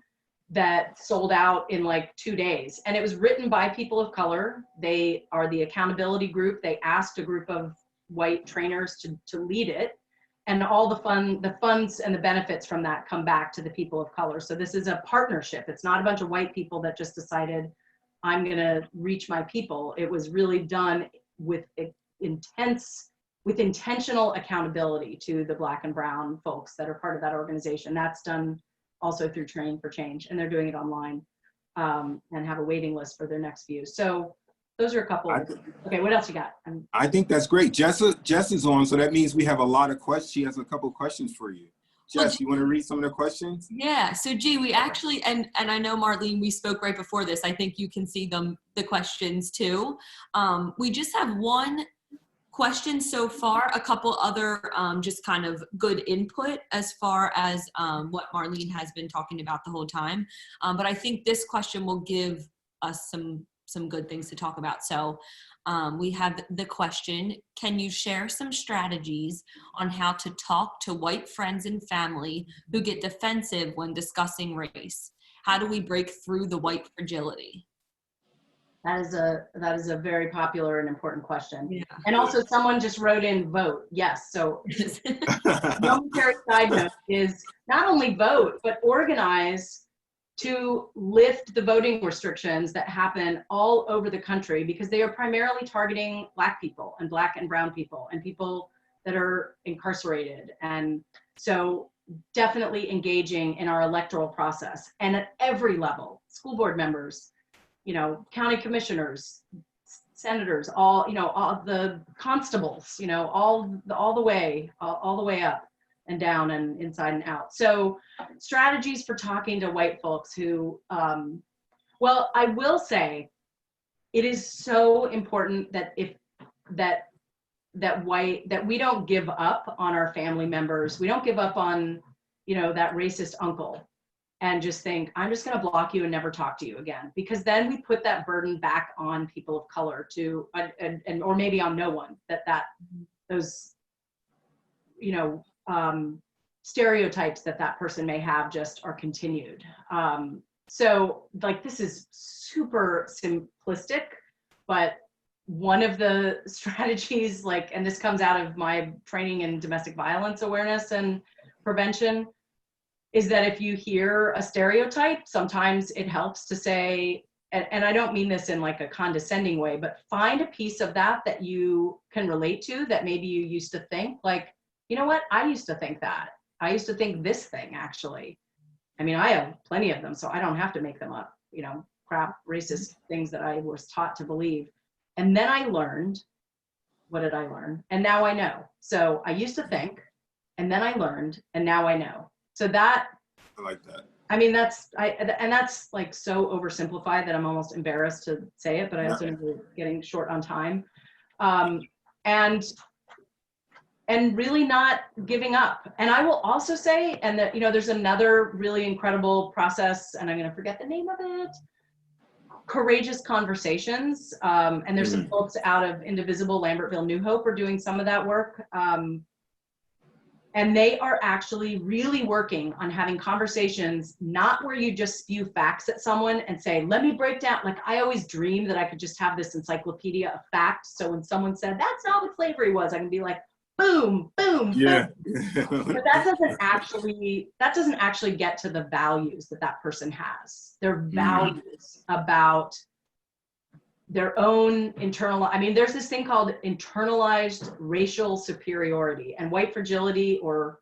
that sold out in like 2 days. And it was written by people of color. They are the accountability group. They asked a group of white trainers to lead it. And all the funds and the benefits from that come back to the people of color. So this is a partnership. It's not a bunch of white people that just decided, I'm gonna reach my people. It was really done with with intentional accountability to the Black and brown folks that are part of that organization. That's done also through Training for Change, and they're doing it online, and have a waiting list for their next view. So those are a couple. Okay, what else you got? I think that's great. Jess is on, so that means we have a lot of questions. She has a couple of questions for you. Jess, you want to read some of the questions? Yeah, so G, we actually, and I know Marlene, we spoke right before this. I think you can see the questions too. We just have one question so far, a couple other just kind of good input as far as what Marlene has been talking about the whole time. But I think this question will give us some good things to talk about. So we have the question, can you share some strategies on how to talk to white friends and family who get defensive when discussing race? How do we break through the white fragility? That is a very popular and important question. Yeah. And also someone just wrote in vote. Yes, so momentary side note is not only vote, but organize to lift the voting restrictions that happen all over the country, because they are primarily targeting Black people and Black and brown people and people that are incarcerated. And so definitely engaging in our electoral process, and at every level, school board members, county commissioners, senators, all the constables, all the way up and down and inside and out. So strategies for talking to white folks who, well, I will say it is so important that that we don't give up on our family members. We don't give up on, that racist uncle and just think, I'm just going to block you and never talk to you again, because then we put that burden back on people of color to, or maybe on no one, those, stereotypes that person may have just are continued. So like, this is super simplistic, but one of the strategies, and this comes out of my training in domestic violence awareness and prevention, is that if you hear a stereotype, sometimes it helps to say, and I don't mean this in like a condescending way, but find a piece of that you can relate to, that maybe you used to think, like, you know what, I used to think that. I used to think this thing, actually. I mean, I have plenty of them, so I don't have to make them up, crap, racist things that I was taught to believe. And then I learned, what did I learn? And now I know. So I used to think, and then I learned, and now I know. So that, I like that. I mean, that's like so oversimplified that I'm almost embarrassed to say it, but I also know we're getting short on time. And really not giving up. And I will also say, and that, there's another really incredible process, and I'm going to forget the name of it, Courageous Conversations. And there's some folks out of Indivisible, Lambertville, New Hope are doing some of that work. And they are actually really working on having conversations, not where you just spew facts at someone and say, let me break down. Like, I always dreamed that I could just have this encyclopedia of facts. So when someone said, that's not what slavery was, I can be like, boom, boom, yeah. boom. But that doesn't actually get to the values that person has. Their values about their own internal, there's this thing called internalized racial superiority, and white fragility or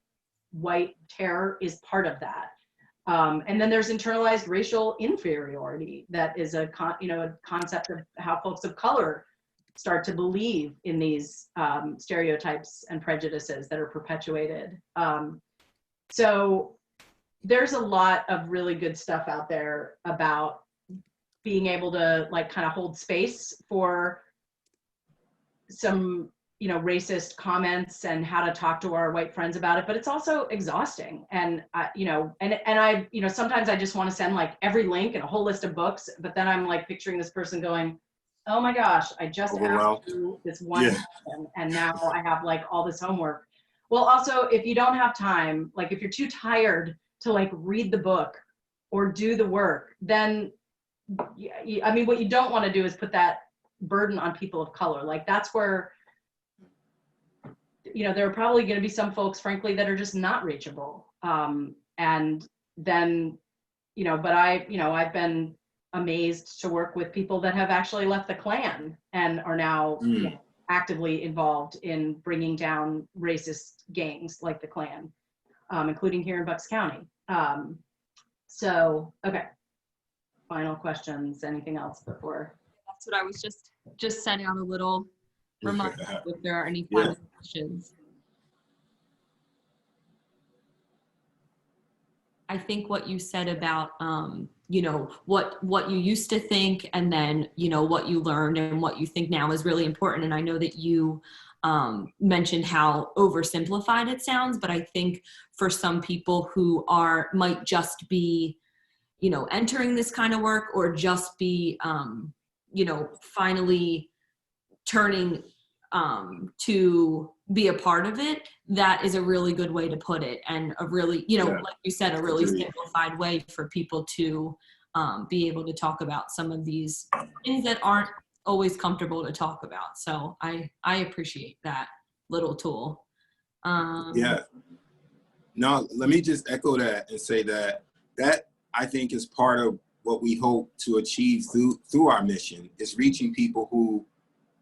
white terror is part of that. And then there's internalized racial inferiority that is a concept of how folks of color start to believe in these stereotypes and prejudices that are perpetuated. So there's a lot of really good stuff out there about being able to kind of hold space for some, racist comments and how to talk to our white friends about it, but it's also exhausting. And, sometimes I just want to send every link and a whole list of books, but then I'm picturing this person going, oh my gosh, I just asked you this one question, and now I have all this homework. Well, also, if you don't have time, if you're too tired to read the book or do the work, then what you don't want to do is put that burden on people of color. That's where, there are probably going to be some folks, frankly, that are just not reachable. And then, but I've been amazed to work with people that have actually left the Klan and are now actively involved in bringing down racist gangs like the Klan, including here in Bucks County. So, okay. Final questions. Anything else before? That's what I was just sending out a little reminder if there are any Yeah. final questions. I think what you said about, you know, what you used to think and then, you know, what you learned and what you think now is really important. And I know that you mentioned how oversimplified it sounds, but I think for some people who might just be, you know, entering this kind of work or just be, you know, finally turning to be a part of it, that is a really good way to put it, and a really, you know, Yeah. like you said, a really Agreed. simplified way for people to be able to talk about some of these things that aren't always comfortable to talk about. So I appreciate that little tool. Yeah. No, let me just echo that and say that I think is part of what we hope to achieve through our mission, is reaching people who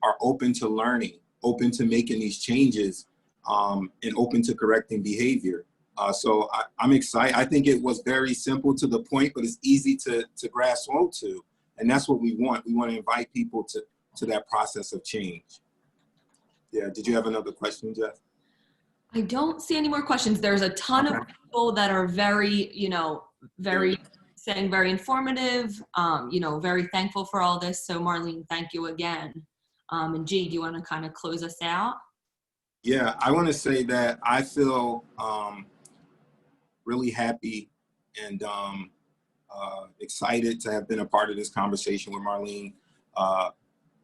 are open to learning, open to making these changes, and open to correcting behavior. So I'm excited. I think it was very simple to the point, but it's easy to grasp hold to. And that's what we want. We want to invite people to that process of change. Yeah, did you have another question, Jeff? I don't see any more questions. There's a ton of people that are very, you know, saying very informative, you know, very thankful for all this. So Marlene, thank you again. And G, do you want to kind of close us out? Yeah, I want to say that I feel really happy and excited to have been a part of this conversation with Marlene.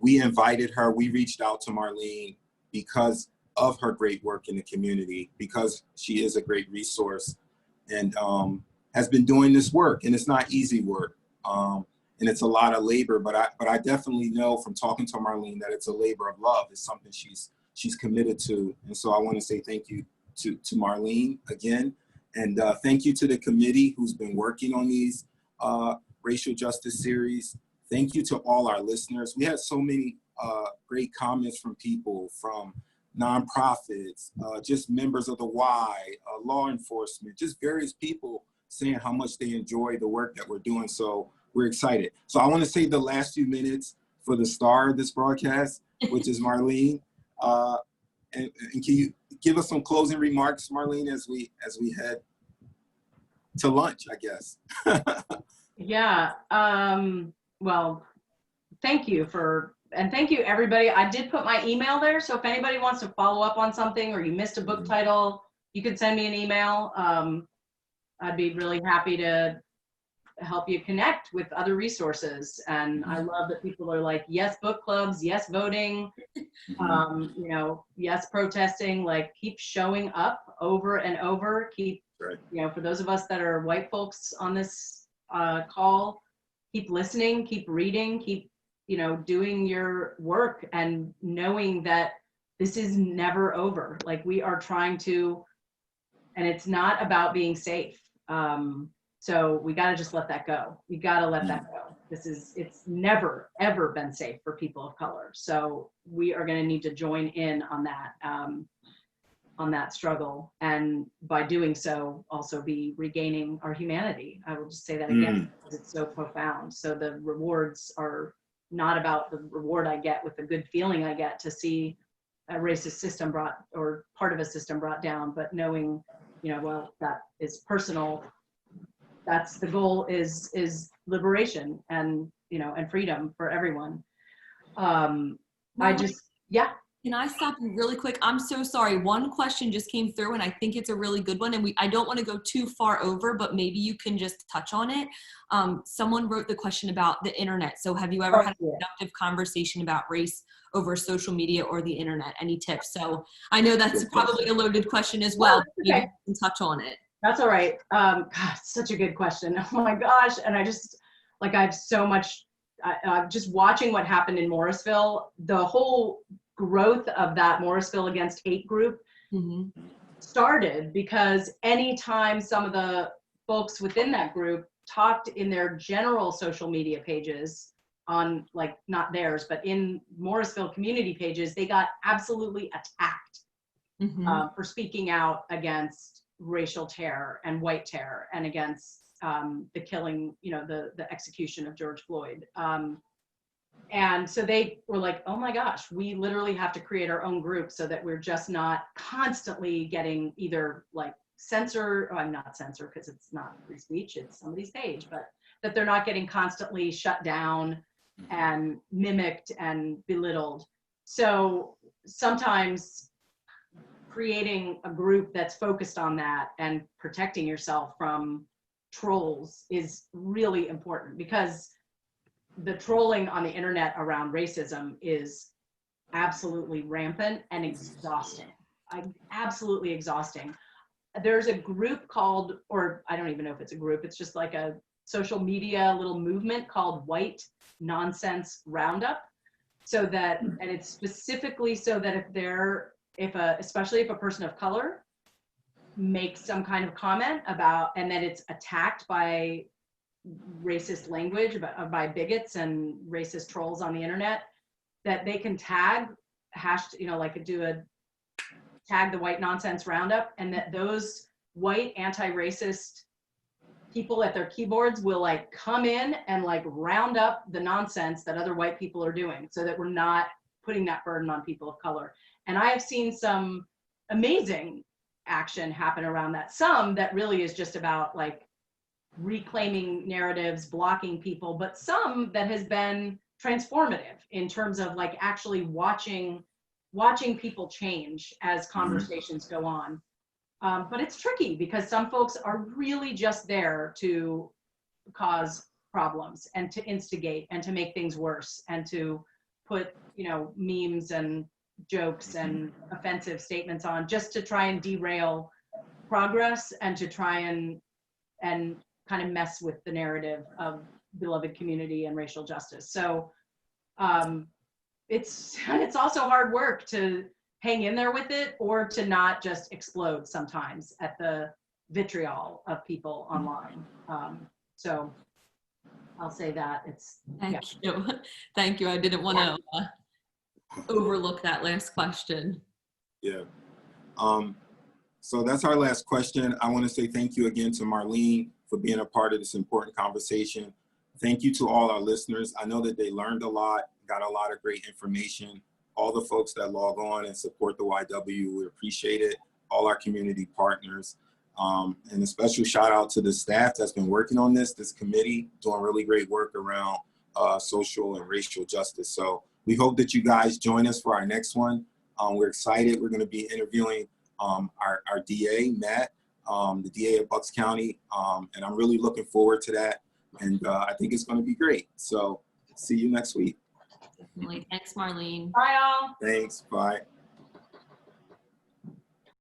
We invited her, we reached out to Marlene because of her great work in the community, because she is a great resource and has been doing this work. And it's not easy work. And it's a lot of labor, but I definitely know from talking to Marlene that it's a labor of love. It's something she's committed to. And so I want to say thank you to Marlene again. And thank you to the committee who's been working on these racial justice series. Thank you to all our listeners. We had so many great comments from people, from nonprofits, just members of the Y, law enforcement, just various people saying how much they enjoy the work that we're doing. So we're excited. So I want to save the last few minutes for the star of this broadcast, which is Marlene. And can you give us some closing remarks, Marlene, as we head to lunch, I guess? Yeah. Well, thank you thank you, everybody. I did put my email there, so if anybody wants to follow up on something or you missed a book title, you could send me an email. I'd be really happy to help you connect with other resources. And I love that people are like, yes, book clubs, yes, voting, you know, yes, protesting, like keep showing up over and over. Keep, you know, for those of us that are white folks on this call, keep listening, keep reading, keep, you know, doing your work and knowing that this is never over. Like we are trying to, and it's not about being safe. So we got to just let that go. You got to let that go. It's never, ever been safe for people of color. So we are going to need to join in on that struggle. And by doing so, also be regaining our humanity. I will just say that again, because it's so profound. So the rewards are not about the reward I get with the good feeling I get to see a racist system brought, or part of a system brought down, but knowing, you know, well, that is personal. That's the goal, is freedom and, you know, and freedom for everyone. Yeah. Can I stop you really quick? I'm so sorry. One question just came through and I think it's a really good one, and I don't want to go too far over, but maybe you can just touch on it. Someone wrote the question about the internet. So have you ever had a productive conversation about race over social media or the internet? Any tips? So I know that's probably a loaded question as well. But maybe you can touch on it. That's all right. God, such a good question. Oh my gosh. And I just, like, I have so much, just watching what happened in Morrisville, the whole growth of that Morrisville Against Hate group started because anytime some of the folks within that group talked in their general social media pages on, like, not theirs, but in Morrisville community pages, they got absolutely attacked for speaking out against racial terror and white terror and against the killing, you know, the execution of George Floyd. And so they were like, oh my gosh, we literally have to create our own group so that we're just not constantly getting either like censor, or I'm not censor because it's not free speech, it's somebody's page, but that they're not getting constantly shut down and mimicked and belittled. So sometimes creating a group that's focused on that and protecting yourself from trolls is really important, because the trolling on the internet around racism is absolutely rampant and exhausting. Absolutely exhausting. There's a group called, or I don't even know if it's a group, it's just like a social media little movement called White Nonsense Roundup. So that, and it's specifically so that especially if a person of color makes some kind of comment about, and then it's attacked by racist language, by bigots and racist trolls on the internet, that they can tag tag the White Nonsense Roundup, and that those white anti-racist people at their keyboards will like come in and like round up the nonsense that other white people are doing, so that we're not putting that burden on people of color. And I have seen some amazing action happen around that. Some that really is just about like reclaiming narratives, blocking people, but some that has been transformative in terms of like actually watching people change as conversations go on. But it's tricky because some folks are really just there to cause problems and to instigate and to make things worse and to put, you know, memes and jokes and offensive statements on just to try and derail progress and to try and kind of mess with the narrative of beloved community and racial justice. So it's also hard work to hang in there with it, or to not just explode sometimes at the vitriol of people online. So I'll say that it's. Thank you. Thank you. I didn't want to overlook that last question. Yeah. So that's our last question. I want to say thank you again to Marlene for being a part of this important conversation. Thank you to all our listeners. I know that they learned a lot, got a lot of great information. All the folks that log on and support the YW, we appreciate it. All our community partners. And a special shout out to the staff that's been working on this committee, doing really great work around social and racial justice. So we hope that you guys join us for our next one. We're excited. We're going to be interviewing our DA, Matt, the DA of Bucks County. And I'm really looking forward to that. And I think it's going to be great. So see you next week. Definitely. Thanks, Marlene. Bye, all. Thanks. Bye.